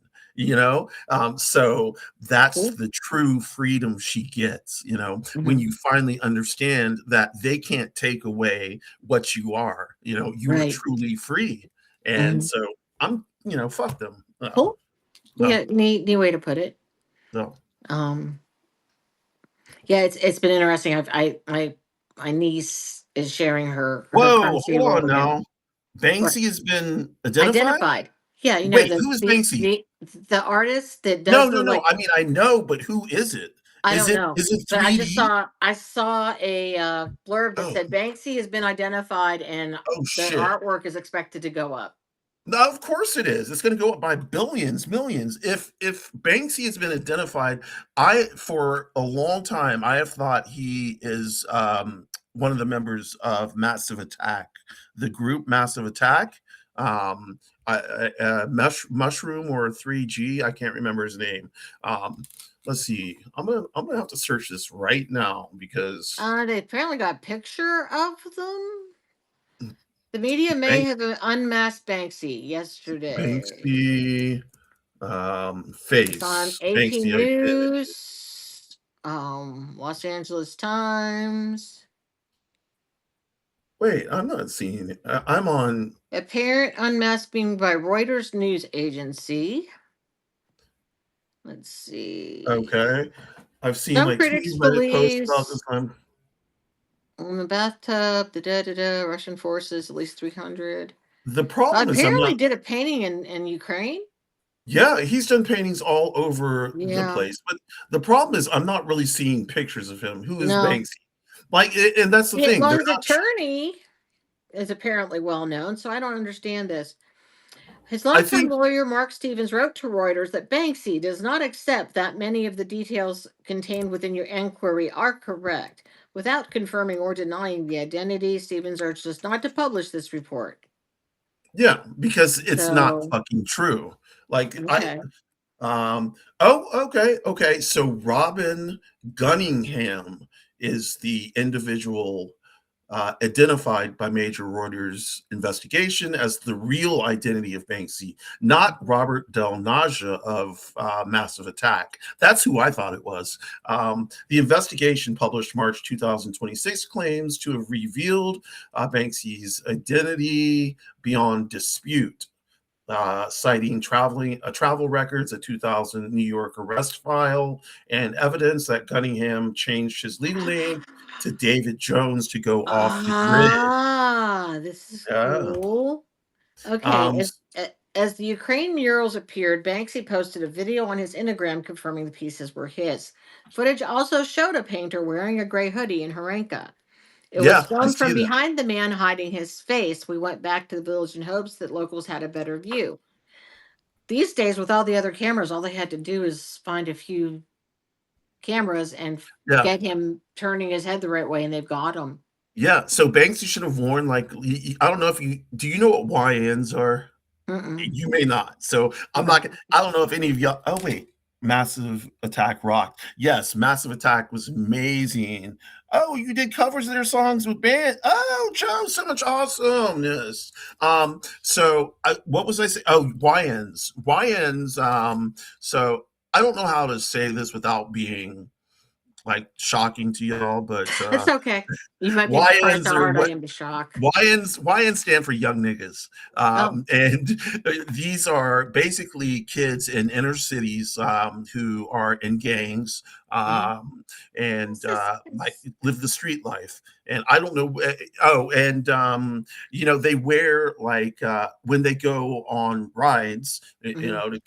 So that's Cool. the true freedom she gets, when Mhm. you finally understand that they can't take away what you are. You are Right. truly free. And Mhm. so fuck them. Cool. No, Yeah, neat way to put it. no. Um, yeah, it's been interesting. My niece is sharing her Whoa, fantasy hold on world again. now. What? Banksy has been identified? Identified. Yeah, Wait, who is Banksy? the artist that No, does no, the no. like. I mean, I know, but who is it? I Is don't it know, is it but 3D? I saw a blurb that Oh, said Banksy has been identified and oh the shit. artwork is expected to go up. No, of course it is. It's going to go up by billions, millions. If Banksy has been identified, I for a long time I have thought he is one of the members of Massive Attack, the group Massive Attack. Mushroom or 3G, I can't remember his name. Let's see. I'm gonna have to search this right now because They apparently got a picture of them. The media may Bank, have unmasked Banksy yesterday. Banksy It's on face AP Banksy identity. News, Los Angeles Times. Wait, I'm not seeing it. I'm on. Apparent unmasking by Reuters news agency. Let's see. Okay. I've seen Some like two critics Reddit posts about this. believes I'm in the bathtub, the da da da, Russian forces, at least 300. the problem is I'm Apparently not. did a painting in Ukraine. Yeah, he's done paintings all over the Yeah. place, but the problem is I'm not really seeing pictures of him. Who is No. Banksy? Like, and that's the Yeah, thing. well, They're his not. attorney is apparently well known, so I don't understand this. His I longtime think. lawyer, Mark Stevens, wrote to Reuters that Banksy does not accept that many of the details contained within your inquiry are correct. Without confirming or denying the identity, Stevens urged us not to publish this report. Yeah, because it's not So, fucking true. Like I. okay. Oh, okay, okay. So Robin Gunningham is the individual identified by Major Reuters investigation as the real identity of Banksy, not Robert Del Naja of Massive Attack. That's who I thought it was. The investigation published March 2026 claims to have revealed Banksy's identity beyond dispute. Citing travel records, a 2000 New York arrest file, and evidence that Cunningham changed his legal name to David Jones to go off the grid. This is Yeah. cool. Okay, Um, as the Ukraine murals appeared, Banksy posted a video on his Instagram confirming the pieces were his. Footage also showed a painter wearing a gray hoodie in Harenka. It was yeah, I filmed see from that. behind the man hiding his face. We went back to the village in hopes that locals had a better view. These days, with all the other cameras, all they had to do is find a few cameras and Yeah. get him turning his head the right way, and they've got him. Yeah. So Banksy should have worn like I don't know if you do you know what YNs are? Mm-mm. You may not. So I'm No. not I don't know if any of y'all oh wait. Massive Attack rocked. Yes, Massive Attack was amazing. Oh, you did covers of their songs with band. Oh, Joe, so much awesomeness. What was I saying? Oh, YNs. YNs. So I don't know how to say this without being like shocking to y'all, but It's okay. You might be surprised YNs how are hard I what am to shock. YNs stand for young niggas, Oh. and these are basically kids in inner cities who are in gangs Mhm. and What's this? like live the street life. And I don't know. Oh, and they wear like when they go on rides, Mhm.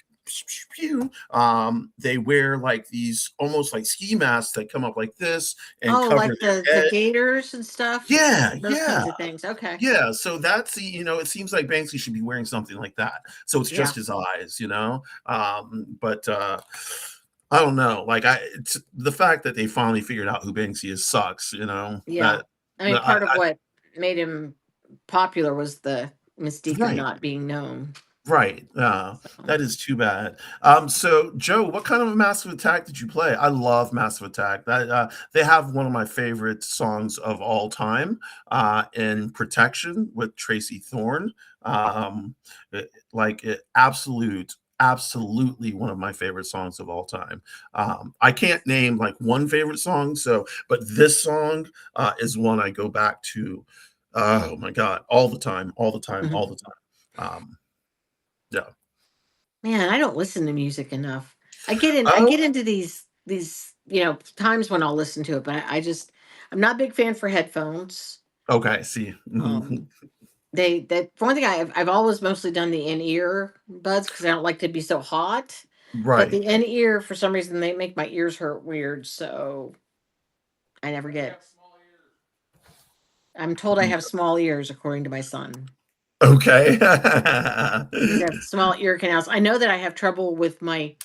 they wear like these almost like ski masks that come up like this and Oh, cover like their the head. gators and stuff? Yeah, Those yeah. kinds of things. Okay. Yeah, so that's it seems like Banksy should be wearing something like that. So it's Yeah. just his eyes. But I don't know. Like it's the fact that they finally figured out who Banksy is sucks. Yeah. I No, mean, part of what made him popular was the mystique of right. not being known. Right. So, That is too bad. So Joe, what kind of a Massive Attack did you play? I love Massive Attack. That they have one of my favorite songs of all time, in Protection with Tracy Thorn. Absolutely one of my favorite songs of all time. I can't name like one favorite song, but this song is one I go back to. Oh my God, all the time, all the time, all mhm. the time. Yeah. Man, I don't listen to music enough. I Oh, get into these times when I'll listen to it, but I'm not a big fan for headphones. okay, see. Mhm. Um, for one thing, I've always mostly done the in ear buds because I don't like to be so hot. But Right. the in ear, for some reason, they make my ears hurt weird, so I never get. I'm told I Mm, have small ears, according to my son. okay. He says I have small ear canals. I know that I have trouble with my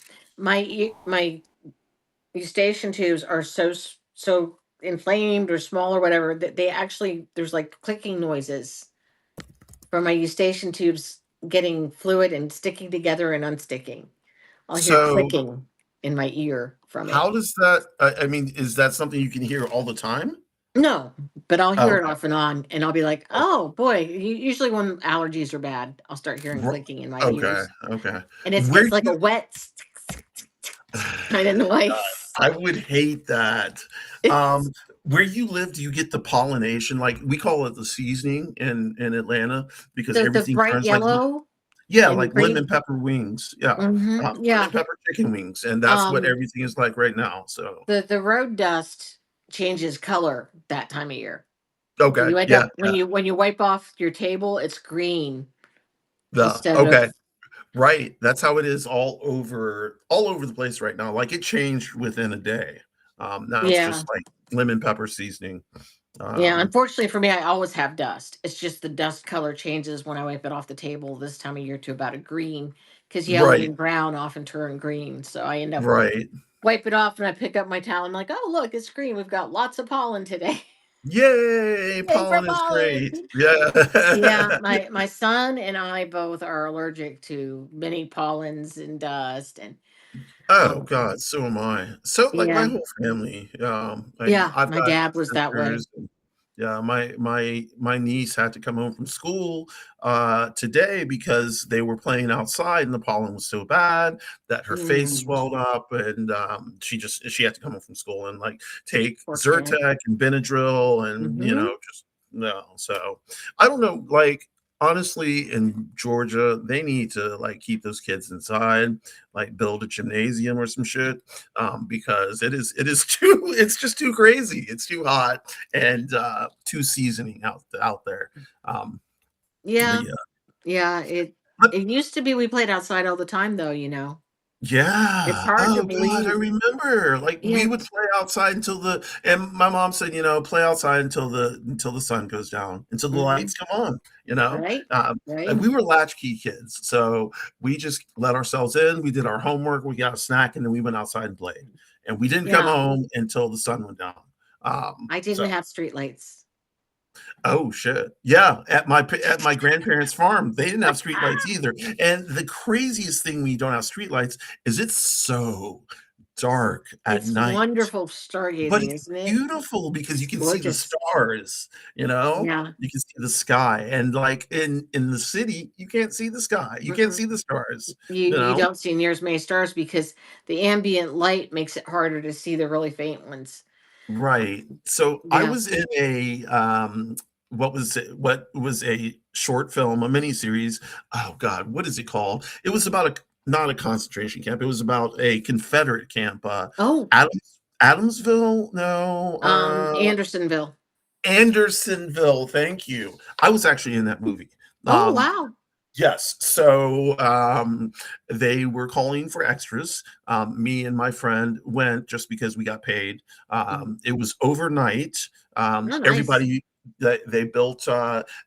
eustachian tubes are so inflamed or small or whatever that they actually there's like clicking noises from my eustachian tubes getting fluid and sticking together and unsticking. I'll hear So, clicking in my ear from it. how does that I mean, is that something you can hear all the time? No, but I'll Oh, hear it off and on, and I'll be like, okay. "Oh boy!" Usually, when allergies are bad, I'll start hearing R clicking in my okay, ears, okay. and Where it's like a you wet kind of noise. I would hate that. It's Um, where you live, do you get the pollination? Like, we call it the seasoning in Atlanta because the everything bright turns like yellow yeah, and like lemon green. pepper wings. Yeah, lemon Yeah. pepper chicken wings, and that's what Um, everything is like right now, so the road dust changes color that time of year. So okay, you end yeah, up yeah. when you wipe off your table, it's green The instead okay, of right. That's how it is all over the place right now. Like it changed within a day. Now it's yeah. just like lemon pepper seasoning. Yeah, Um, unfortunately for me, I always have dust. It's just the dust color changes when I wipe it off the table this time of year to about a green because yellow right, and brown often turn green. So I end up right. wipe it off and I pick up my towel. I'm like, oh look, it's green. We've got lots of pollen today. Yay! Yay for Pollen is pollen! great. Yeah. Yeah, my son and I both are allergic to many pollens and dust and Oh um God, so am I. So like my yeah. whole family. Like Yeah, I've my got dad was that way. sisters. Yeah, my niece had to come home from school today because they were playing outside and the pollen was so bad that her face Mm, swelled up and she had to come home from school and like take poor kid. Zyrtec and Benadryl and Hmm. just no. So I don't know, like honestly in Georgia, they need to like keep those kids inside, like build a gymnasium or some shit because it is too it's just too crazy. It's too hot and too seasoning out there. Um, but Yeah. yeah, Yeah, but it used to be we played outside all the time though. It's yeah. hard to Oh God, I believe. remember. Like we Yeah. would play outside and my mom said, play outside until the sun goes down, until the Hmm. lights come on. You know, Right? and Right? we were latchkey kids, so we just let ourselves in. We did our homework, we got a snack, and then we went outside and played. And we didn't come Yeah. home until the sun went down. I So didn't have street lights. oh shit. Yeah, at my grandparents' farm, they didn't have streetlights either. And the craziest thing when you don't have streetlights is it's so dark at It's night. wonderful But stargazing, it's isn't it? beautiful because you It's can see the gorgeous. stars, you know? Yeah. You can see the sky. And like in the city, you can't see the sky. You can't Mm-mm. see the stars, You don't see near as many stars because the ambient light makes it harder to see the really faint ones. Right. So I Yeah. was in a what was a short film, a mini series. Oh God, what is it called? It was about a not a concentration camp. It was about a Confederate camp. Oh, Adamsville? No, Andersonville. Andersonville. Thank you. I was actually in that movie. Oh, Um, wow. Yes. So they were calling for extras. Me and my friend went just because we got paid. Mhm. It was overnight. Oh, nice. Everybody they built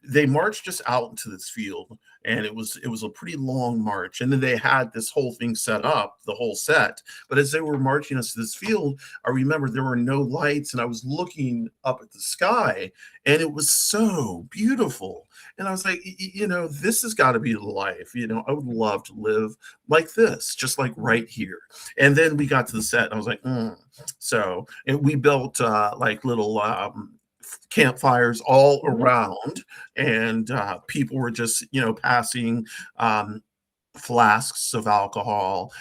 they marched us out into this field and it was a pretty long march. And then they had this whole thing set up, the whole set. But as they were marching us to this field, I remember there were no lights, and I was looking up at the sky, and it was so beautiful. And I was like, this has got to be the life. I would love to live like this, just like right here. And then we got to the set, and I was like, So, and we built like little campfires all Mhm. around, and people were just passing um, flasks of alcohol,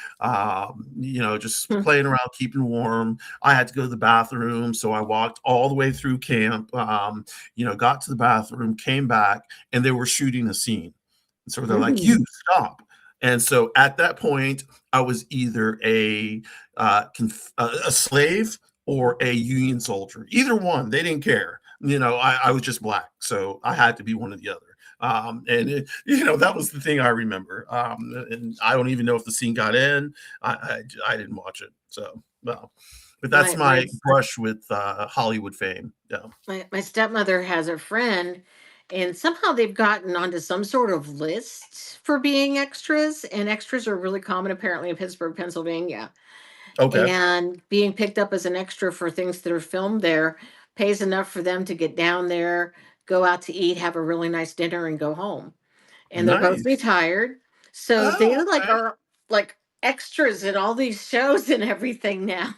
just Hmm. playing around, keeping warm. I had to go to the bathroom, so I walked all the way through camp. Got to the bathroom, came back, and they were shooting a scene. So they're like, Mhm. "You stop!" And so at that point, I was either a slave or a Union soldier. Either one, they didn't care. I was just black, so I had to be one or the other. That was the thing I remember. And I don't even know if the scene got in. I didn't watch it, so well. But that's My my my brush with Hollywood fame. Yeah. my stepmother has a friend, and somehow they've gotten onto some sort of list for being extras, and extras are really common apparently in Pittsburgh, Pennsylvania. Okay. And being picked up as an extra for things that are filmed there pays enough for them to get down there, go out to eat, have a really nice dinner, and go home. And they're both Nice. retired, so they Oh, like okay. are like extras in all these shows and everything now.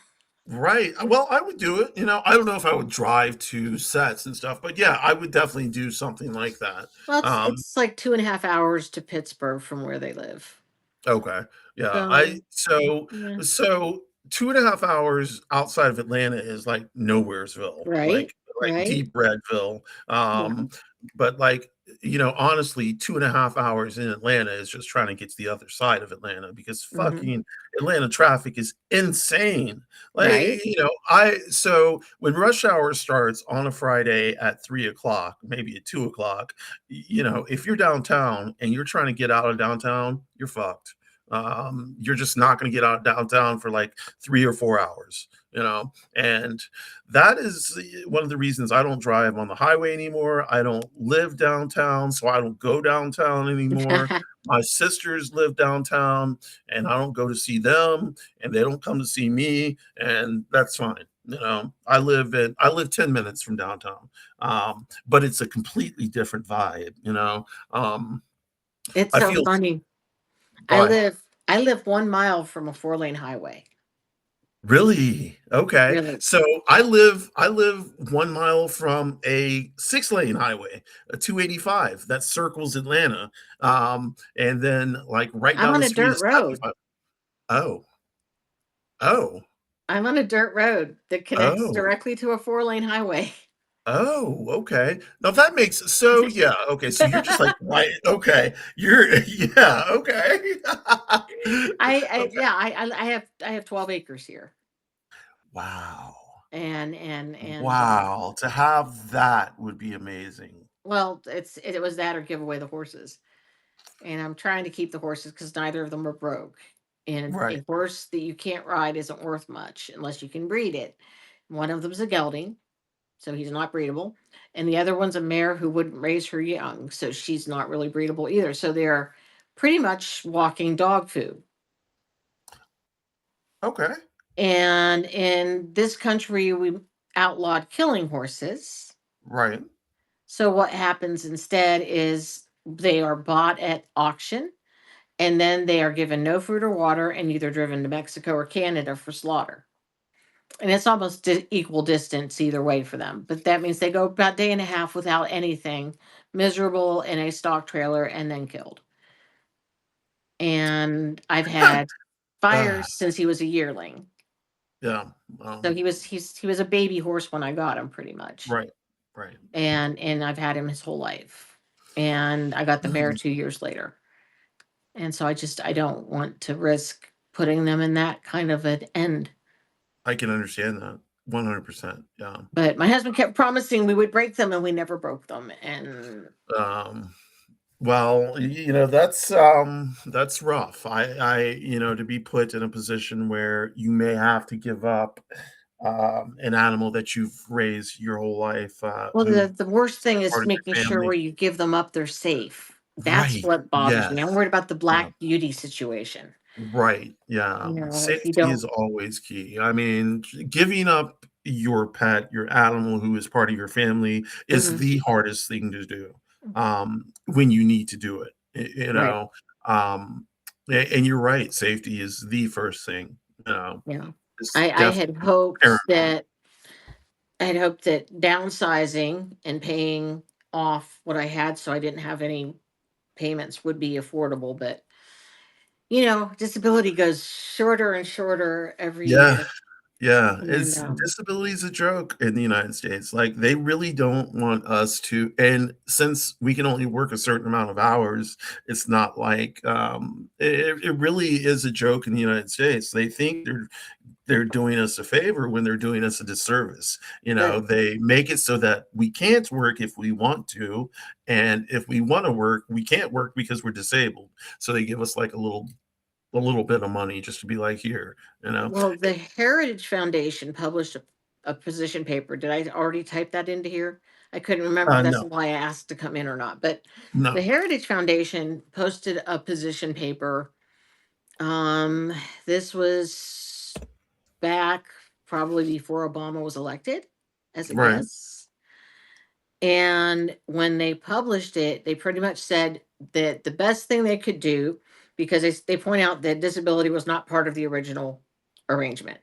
Right. Well, I would do it. I don't know if I would drive to sets and stuff, but yeah, I would definitely do something like that. Well, it's Um, it's like 2.5 hours to Pittsburgh from where they live. Okay. Yeah. I So so yeah, so 2.5 hours outside of Atlanta is like nowheresville, right, like right, deep redville. yeah. But like, honestly, 2.5 hours in Atlanta is just trying to get to the other side of Atlanta because Hmm. fucking Atlanta traffic is insane. Like, Right. I so when rush hour starts on a Friday at 3 o'clock, maybe at 2 o'clock, if you're downtown and you're trying to get out of downtown, you're fucked. You're just not going to get out of downtown for like 3 or 4 hours, and that is one of the reasons I don't drive on the highway anymore. I don't live downtown, so I don't go downtown anymore. My sisters live downtown, and I don't go to see them, and they don't come to see me, and that's fine. I live 10 minutes from downtown. But it's a completely different vibe. It's I so feel funny. I Why? live I live 1 mile from a 4-lane highway. Really? Okay. Really. So I live 1 mile from a 6-lane highway, a 285 that circles Atlanta. And then like right I'm down on the a street dirt is road. 75. Oh. Oh. I'm on a dirt road that connects Oh. directly to a 4-lane highway. Oh, okay. Now that makes so yeah, okay. So you're just like right, okay. You're yeah, okay. I Okay. yeah, I have 12 acres here. Wow. And Wow. To have that would be amazing. well, it was that or give away the horses. And I'm trying to keep the horses because neither of them are broke. And Right. a horse that you can't ride isn't worth much unless you can breed it. One of them's a gelding, so he's not breedable. And the other one's a mare who wouldn't raise her young, so she's not really breedable either. So they're pretty much walking dog food. Okay. And in this country, we outlawed killing horses. Right. So what happens instead is they are bought at auction, and then they are given no food or water and either driven to Mexico or Canada for slaughter. And it's almost equal distance either way for them. But that means they go about a day and a half without anything, miserable in a stock trailer, and then killed. And I've had Ah, fires since he was a yearling. yeah. So he was a baby horse when I got him, pretty much. Right. Right. And I've had him his whole life. And I got the mare Mhm. 2 years later. And so I don't want to risk putting them in that kind of an end. I can understand that 100%. Yeah. But my husband kept promising we would break them, and we never broke them. And Um, well, that's rough. To be put in a position where you may have to give up an animal that you've raised your whole life, well, who's the worst thing part is of making your sure family. where you give them up, they're safe. That's Right. what bothers me. I'm Yes. worried about the Yeah. Black Beauty situation. Right. Yeah. You know, if you Safety is don't, always key. I mean, giving up your pet, your animal who is part of your family is Mhm. the hardest thing to do, when you need to do it. Right. Um, and you're right. Safety is the first thing. Yeah. It's I had definitely hoped paramount. that downsizing and paying off what I had so I didn't have any payments would be affordable, but disability goes shorter and shorter every Yeah. year. Yeah, And it's disability is a joke in the United States. Like, they really don't want us to, and since we can only work a certain amount of hours, it's not like, it really is a joke in the United States. They think they're doing us a favor when they're doing us a disservice. the They make it so that we can't work if we want to, and if we wanna work, we can't work because we're disabled. So they give us, like, a little bit of money just to be like, "Here," you know? well, the Heritage Foundation published a position paper. Did I already type that into here? I couldn't remember if that's No, why I asked to come in or not. But the no. Heritage Foundation posted a position paper. Um, this was back probably before Obama was elected, as a Right, guess. And when they published it, they pretty much said that the best thing they could do, because they point out that disability was not part of the original arrangement.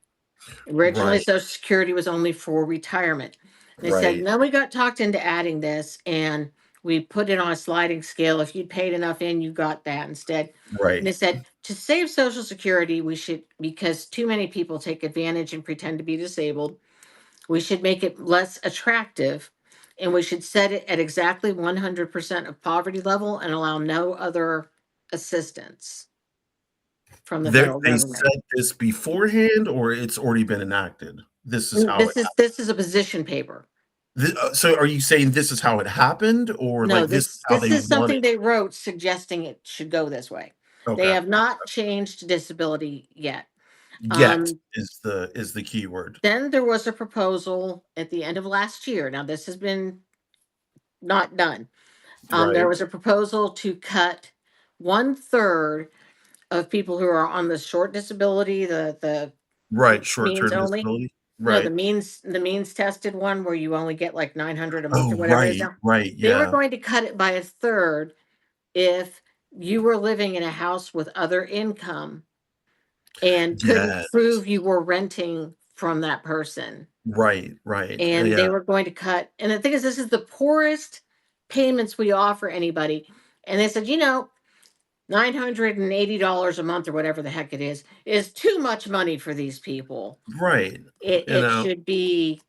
Originally, right, Social Security was only for retirement. They said, right, no, we got talked into adding this and we put it on a sliding scale. If you'd paid enough in, you got that instead. And right. they said, to save Social Security, we should, because too many people take advantage and pretend to be disabled, we should make it less attractive and we should set it at exactly 100% of poverty level and allow no other assistance from the federal They government. said this beforehand, or it's already been enacted? This is how it This is a position paper. so are you saying this is how it happened, or, No, like, this is how this they is want it? something they wrote suggesting it should go this way. They Okay. have not changed disability yet. Yet Um, is the key word. then there was a proposal at the end of last year. Now this has been not done. There Right, was a proposal to cut 1/3 of people who are on the short disability, the right, means short-term only. disability. No, Right. the means tested one where you only get like 900 a month or Oh, whatever it is right, now. right, They were yeah. going to cut it by a third if you were living in a house with other income and couldn't Yes. prove you were renting from that person. Right, right, And yeah. they were going to cut. And the thing is, this is the poorest payments we offer anybody. And they said, $980 a month or whatever the heck it is too much money for these people. Right, you It know? should be,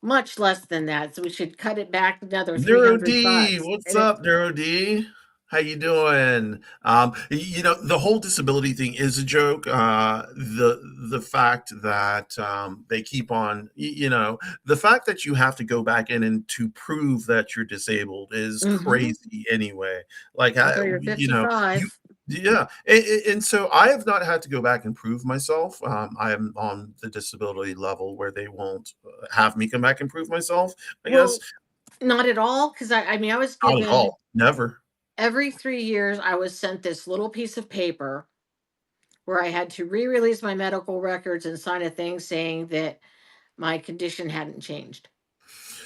much less than that. So we should cut it back another Neuro 300 D, bucks. what's And it's up, Neuro D? How you doing? The whole disability thing is a joke. The fact that they keep on, the fact that you have to go back in and to prove that you're disabled is Mhm. crazy anyway. Like, Until you're you, 55. yeah, and so I have not had to go back and prove myself. I am on the disability level where they won't have me come back and prove myself, I guess. Well, not at all, because I mean, I was Not at given all. Never. every 3 years, I was sent this little piece of paper where I had to re-release my medical records and sign a thing saying that my condition hadn't changed.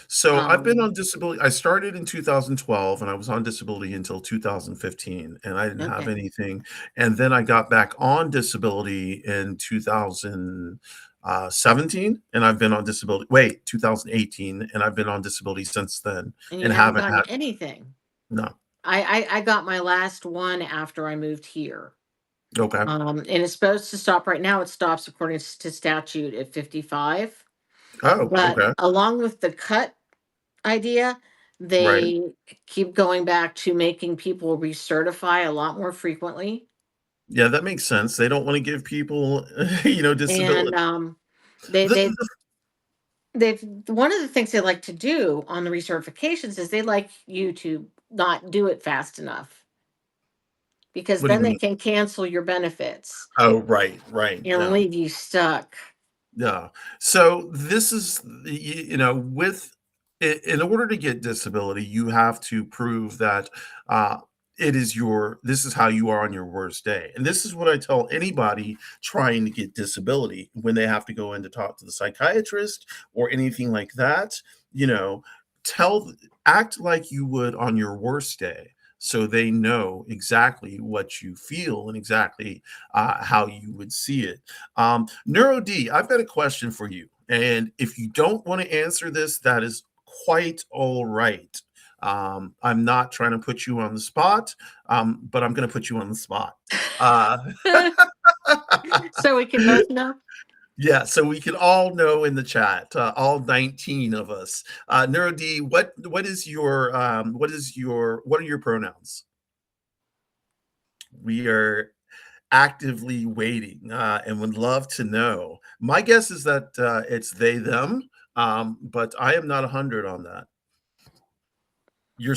So I've been Um, on disability. I started in 2012 and I was on disability until 2015 and I didn't have okay. anything. And then I got back on disability in 2017 and I've been on disability. Wait, 2018 and I've been on disability since then And you and haven't haven't gotten had anything. no. I got my last one after I moved here. Okay. And it's supposed to stop right now. It stops according to statute at 55. Oh, But okay. along with the cut idea, Right. they keep going back to making people recertify a lot more frequently. Yeah, that makes sense. They don't want to give people, And disability. they The, they the, they've one of the things they like to do on the recertifications is they like you to not do it fast enough because what do you then they mean? can cancel your benefits Oh, right, right. and Yeah. leave you stuck. Yeah. So this is, with in order to get disability, you have to prove that, uh, it is your this is how you are on your worst day. And this is what I tell anybody trying to get disability when they have to go in to talk to the psychiatrist or anything like that. You know, tell act like you would on your worst day, so they know exactly what you feel and exactly how you would see it. Neuro D, I've got a question for you. And if you don't want to answer this, that is quite all right. I'm not trying to put you on the spot, but I'm going to put you on the spot. Uh, So we can both know. yeah, so we can all know in the chat, all 19 of us. Neuro D, what are your pronouns? We are actively waiting and would love to know. My guess is that it's they them, but I am not 100 on that. You're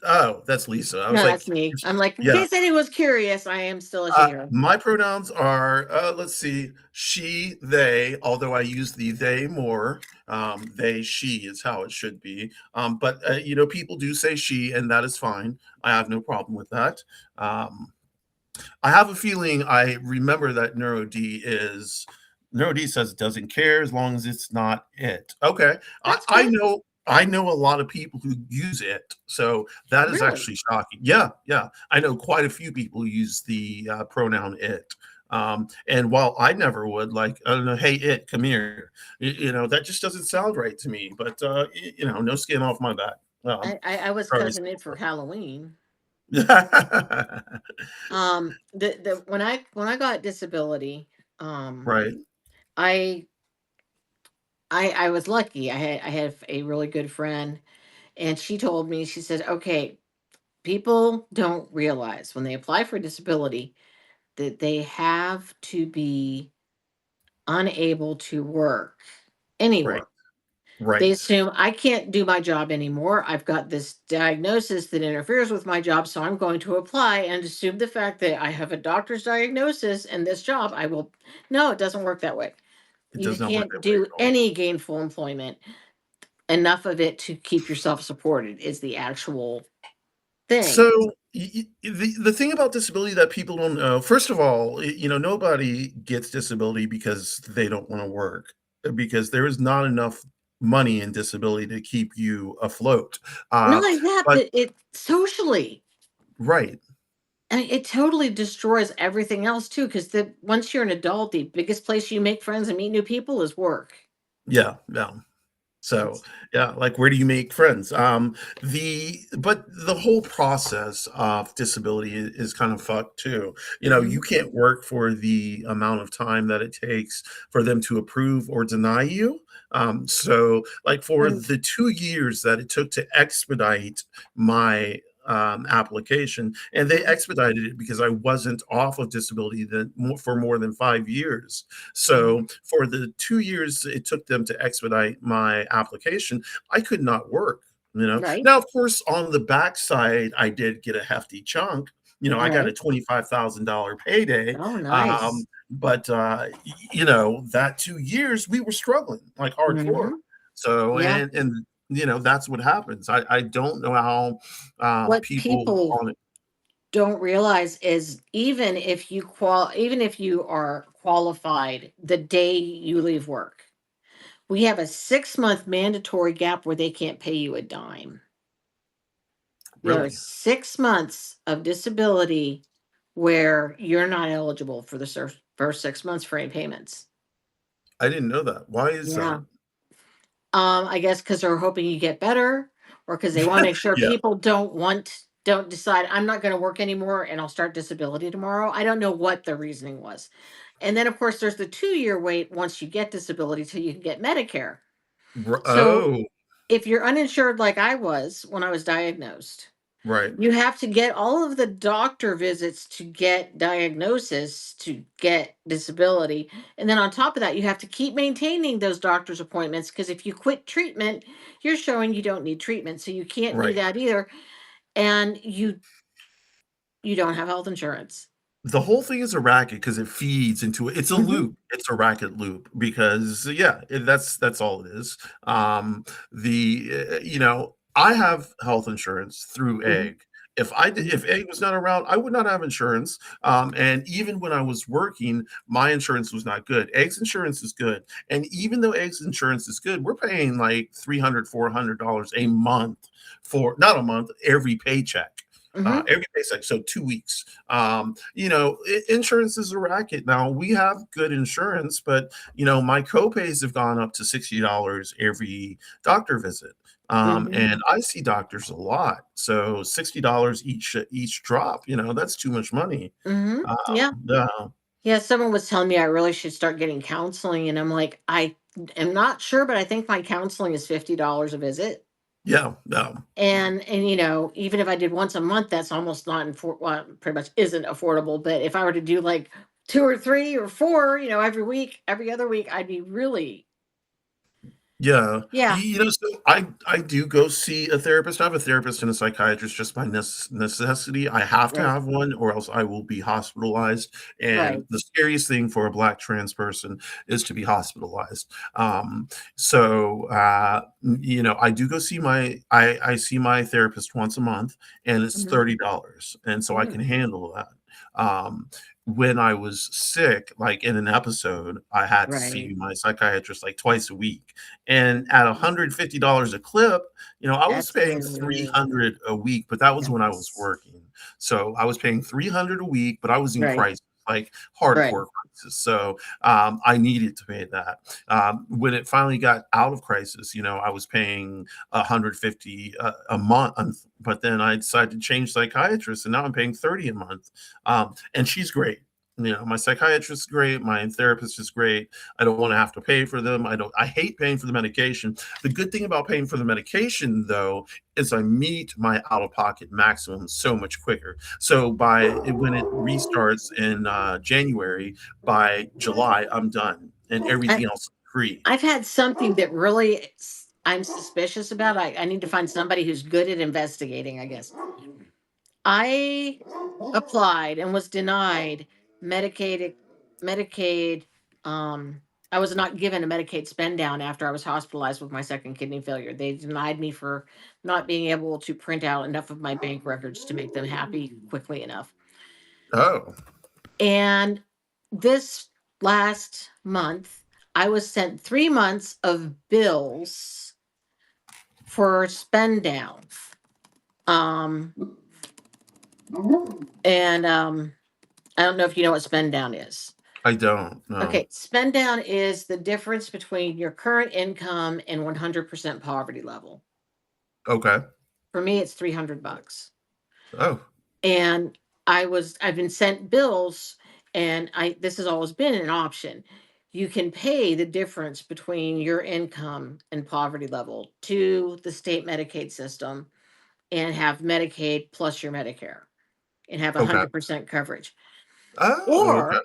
oh, that's Lisa. I was No, like, that's me. I'm like, in yeah. case anyone was curious, I am still a she here. My pronouns are, let's see, she, they, although I use the they more. They, she is how it should be. But, people do say she, and that is fine. I have no problem with that. I have a feeling I remember that Neuro D says doesn't care as long as it's not it. Okay. That's I good. know I know a lot of people who use it, so that is Really? actually shocking. Yeah, yeah, I know quite a few people who use the pronoun it. And while I never would, like, I don't know, hey it, come here, that just doesn't sound right to me. But no skin off my back. I was Probably cousin it for Halloween. The when I got disability, um, right, I I was lucky. I had a really good friend, and she told me, she said, "Okay, people don't realize when they apply for disability that they have to be unable to work any right, work. They right. assume I can't do my job anymore. I've got this diagnosis that interferes with my job, so I'm going to apply and assume the fact that I have a doctor's diagnosis and this job, I will. No, it doesn't work that way. It You does not work can't that way do at all. any gainful employment. Enough of it to keep yourself supported is the actual thing. So the thing about disability that people don't know, first of all, nobody gets disability because they don't want to work, because there is not enough money in disability to keep you afloat. Not Uh, like that, but but it socially, right, and it totally destroys everything else too. Because the once you're an adult, the biggest place you make friends and meet new people is work. yeah, yeah. So, That's yeah, like where do you make friends? The whole process of disability is kind of fucked too. You mhm, can't work for the amount of time that it takes for them to approve or deny you. So like for and the 2 years that it took to expedite my application, and they mhm, expedited it because I wasn't off of disability for more than 5 years. mhm, So for the 2 years it took them to expedite my application, I could not work. right, Now, of course, on the backside, I did get a hefty chunk. I got a right. $25,000 payday. Oh, nice. But that 2 years we were struggling like hardcore. Hmm. So Yeah. and that's what happens. I don't know how What people people on it. don't realize is even if you are qualified the day you leave work, we have a 6-month mandatory gap where they can't pay you a dime. There are Really, 6 months of disability where you're not eligible for the first 6 months for any payments. I didn't know that. Why is Yeah. that? I guess because they're hoping you get better, or because they want to make sure Yeah, people don't decide I'm not going to work anymore and I'll start disability tomorrow. I don't know what the reasoning was. And then of course there's the 2-year wait once you get disability till you can get Medicare. So oh, if you're uninsured like I was when I was diagnosed, right, you have to get all of the doctor visits to get diagnosis to get disability. And then on top of that, you have to keep maintaining those doctor's appointments because if you quit treatment, you're showing you don't need treatment. So you can't do right. that either. And you don't have health insurance. The whole thing is a racket because it feeds into it. It's a Hmm. loop. It's a racket loop because yeah, that's all it is. I have health insurance through Hmm. Egg, if egg was not around, I would not have insurance. And even when I was working, my insurance was not good. Eggs insurance is good, and even though eggs insurance is good, we're paying like $300 $400 a month for not a month, every paycheck. Hmm. Every paycheck, so 2 weeks. Insurance is a racket. Now we have good insurance, but my copays have gone up to $60 every doctor visit. Hmm. And I see doctors a lot, so $60 each drop. That's too much money. Hmm. Yeah. Yeah, Yeah. Someone was telling me I really should start getting counseling, and I'm like, I am not sure, but I think my counseling is $50 a visit. yeah, yeah. And even if I did once a month, that's almost not well, pretty much isn't affordable. But if I were to do like two or three or four, every week, every other week, I'd be really, Yeah. yeah, So I do go see a therapist. I have a therapist and a psychiatrist just by necessity. I have to right, have one or else I will be hospitalized. And right. the scariest thing for a Black trans person is to be hospitalized. So I do go see I see my therapist once a month, and it's Hmm. $30. And so I can Hmm. handle that. When I was sick, like in an episode, I had to Right. see my psychiatrist like twice a week. And at $150 a clip, I was That's paying very, 300 a week, but that was when I was yes. working. So I was paying 300 a week, but I was in Right. crisis, like Right. hardcore crisis. So I needed to pay that. When it finally got out of crisis, I was paying 150 a month, but then I decided to change psychiatrists, and now I'm paying 30 a month. And she's great. My psychiatrist is great. My therapist is great. I don't want to have to pay for them. I hate paying for the medication. The good thing about paying for the medication, though, is I meet my out of pocket maximum so much quicker. So when it restarts in January, by July, I'm done and I, everything else is free. I've had something that really I'm suspicious about. I need to find somebody who's good at investigating, I guess. I applied and was denied Medicaid. Medicaid. Um, I was not given a Medicaid spend down after I was hospitalized with my second kidney failure. They denied me for not being able to print out enough of my bank records to make them happy quickly enough. Oh, And this last month, I was sent 3 months of bills for spend down. Um, and I don't know if you know what spend down is. I don't know. Okay, spend down is the difference between your current income and 100% poverty level. Okay. For me, it's $300. Oh, And I've been sent bills, and this has always been an option. You can pay the difference between your income and poverty level to the state Medicaid system and have Medicaid plus your Medicare and have okay. 100% coverage. Oh, okay. Or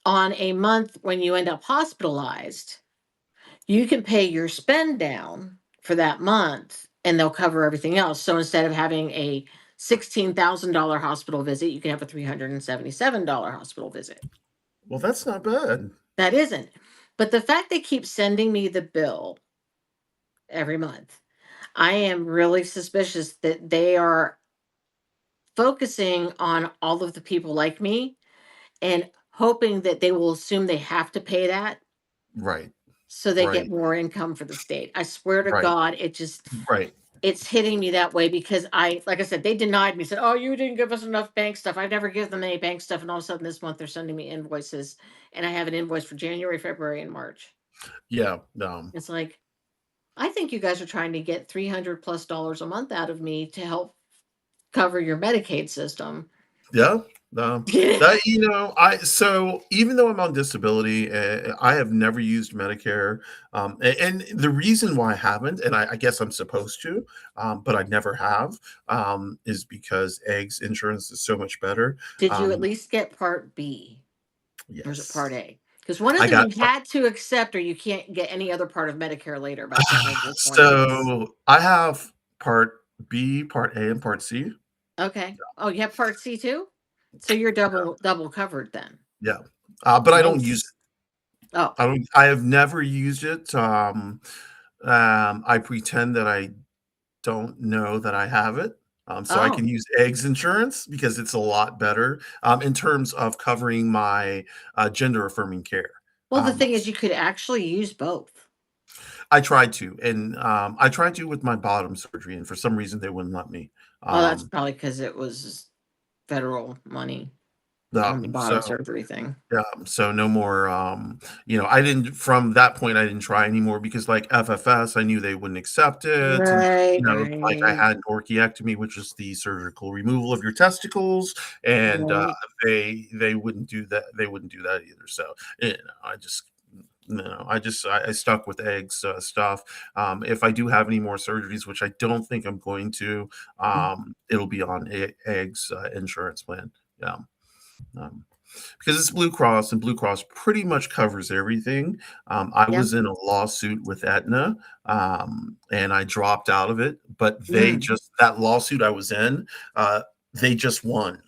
on a month when you end up hospitalized, you can pay your spend down for that month and they'll cover everything else. So instead of having a $16,000 hospital visit, you can have a $377 hospital visit. Well, that's not bad. That isn't. But the fact they keep sending me the bill every month, I am really suspicious that they are focusing on all of the people like me and hoping that they will assume they have to pay that Right. so they get Right. more income for the state. I swear to Right. God, Right. it's hitting me that way because like I said, they denied me, said, "Oh, you didn't give us enough bank stuff." I've never given them any bank stuff, and all of a sudden this month they're sending me invoices, and I have an invoice for January, February, and March. Yeah. It's like, I think you guys are trying to get $300+ a month out of me to help cover your Medicaid system. Yeah. That I so even though I'm on disability, I have never used Medicare, and the reason why I haven't, and I guess I'm supposed to, but I never have, is because eggs insurance is so much better. Did you at Um, least get Part B? Or is it Part yes, A? Because one of I them got you had to accept, or you can't get any other part of Medicare later by saying I just want eggs. so I have Part B, Part A, and Part C. Okay. Oh, you have Part C too? So you're double covered then. Yeah, but I don't use Nice. Oh, I have never used it. I pretend that I don't know that I have it. So I Oh, can use eggs insurance because it's a lot better in terms of covering my gender affirming care. well, the thing is, you could actually use both. I tried to, and I tried to with my bottom surgery, and for some reason they wouldn't let me. Well, that's Um, probably because it was federal money on the so bottom surgery thing. yeah, so no more. I didn't from that point. I didn't try anymore because like FFS, I knew they wouldn't accept it, and Right, like I right, had an orchiectomy, which is the surgical removal of your testicles, and right. they wouldn't do that. They wouldn't do that either. So I just no, I stuck with eggs stuff. If I do have any more surgeries, which I don't think I'm going to, it'll be on eggs insurance plan. Yeah. Um, because it's Blue Cross, and Blue Cross pretty much covers everything. I Yeah. was in a lawsuit with Aetna, and I dropped out of it, but they Mm, just that lawsuit I was in, they just won.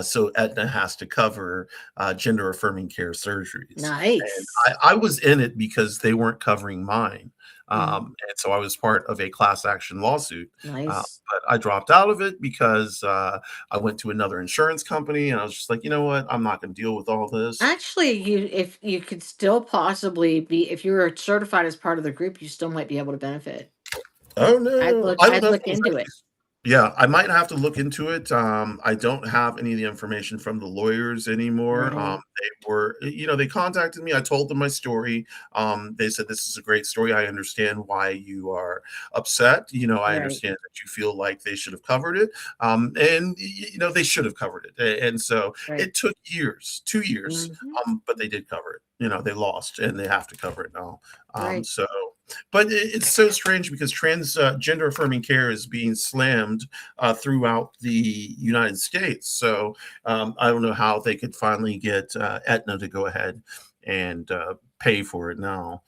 So Aetna has to cover gender affirming care surgeries. And nice. I was in it because they weren't covering mine. Mm, And so I was part of a class action lawsuit. nice. But I dropped out of it because I went to another insurance company and I was just like, you know what? I'm not going to deal with all this. Actually, if you could still possibly be, if you were certified as part of the group, you still might be able to benefit. Oh no, I don't I'd know if look it was into actually. it. Yeah, I might have to look into it. I don't have any of the information from the lawyers anymore. Right, They contacted me. I told them my story. They said, this is a great story. I understand why you are upset. I right, understand that you feel like they should have covered it. And they should have covered it. And so right. it took years, 2 years, Hmm. but they did cover it. They lost and they have to cover it now. Right. So but it's so strange because transgender affirming care is being slammed throughout the United States. So I don't know how they could finally get Aetna to go ahead and pay for it now.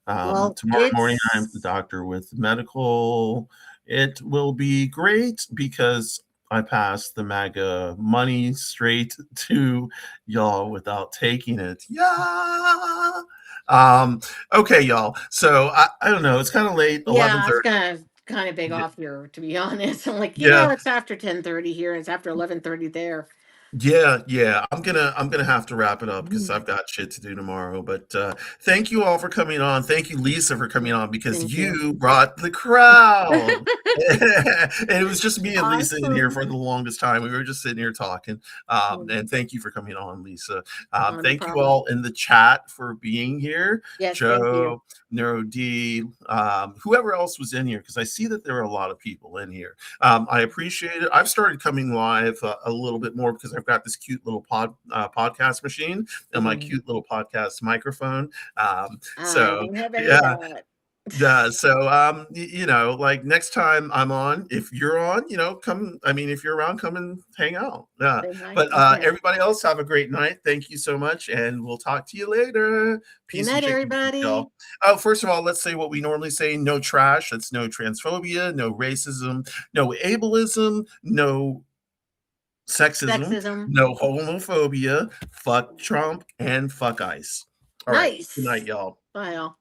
Well, Tomorrow morning, I'm at the it's doctor with medical. It will be great because I passed the MAGA money straight to y'all without taking it. Yeah. Um, okay, y'all. So I don't know. It's kind of late, yeah. I was 11:30. gonna kind of beg Yeah, off here, to be honest. I'm like, yeah, it's after 10:30 here, and it's after 11:30 there. yeah. I'm gonna have to wrap it up because Mhm. I've got shit to do tomorrow. But thank you all for coming on. Thank you, Lisa, for coming on because Thank you. you brought the crowd. And it was just me and Lisa in here for Awesome. the longest time. We were just sitting here talking. Mm, And thank you for coming on, Lisa. not a Thank you problem. all in the chat for being here. Yes, thank you. Joe, Neuro D, whoever else was in here, because I see that there are a lot of people in here. I appreciate it. I've started coming live a little bit more because I've got this cute little podcast machine and my Mhm. cute little podcast microphone. I So don't have any of yeah, that. yeah. So like next time I'm on, if you're on, come. I mean, if you're around, come and hang out. Yeah. Say hi. But Okay. everybody else, have a great night. Thank you so much, and we'll talk to you later. Good Peace and night, chicken wings, everybody. y'all. Oh, first of all, let's say what we normally say: no trash. That's no transphobia, no racism, no ableism, no sexism, Sexism. no homophobia. Fuck Trump and fuck ICE. All right. Good night, Nice. y'all. Bye, all.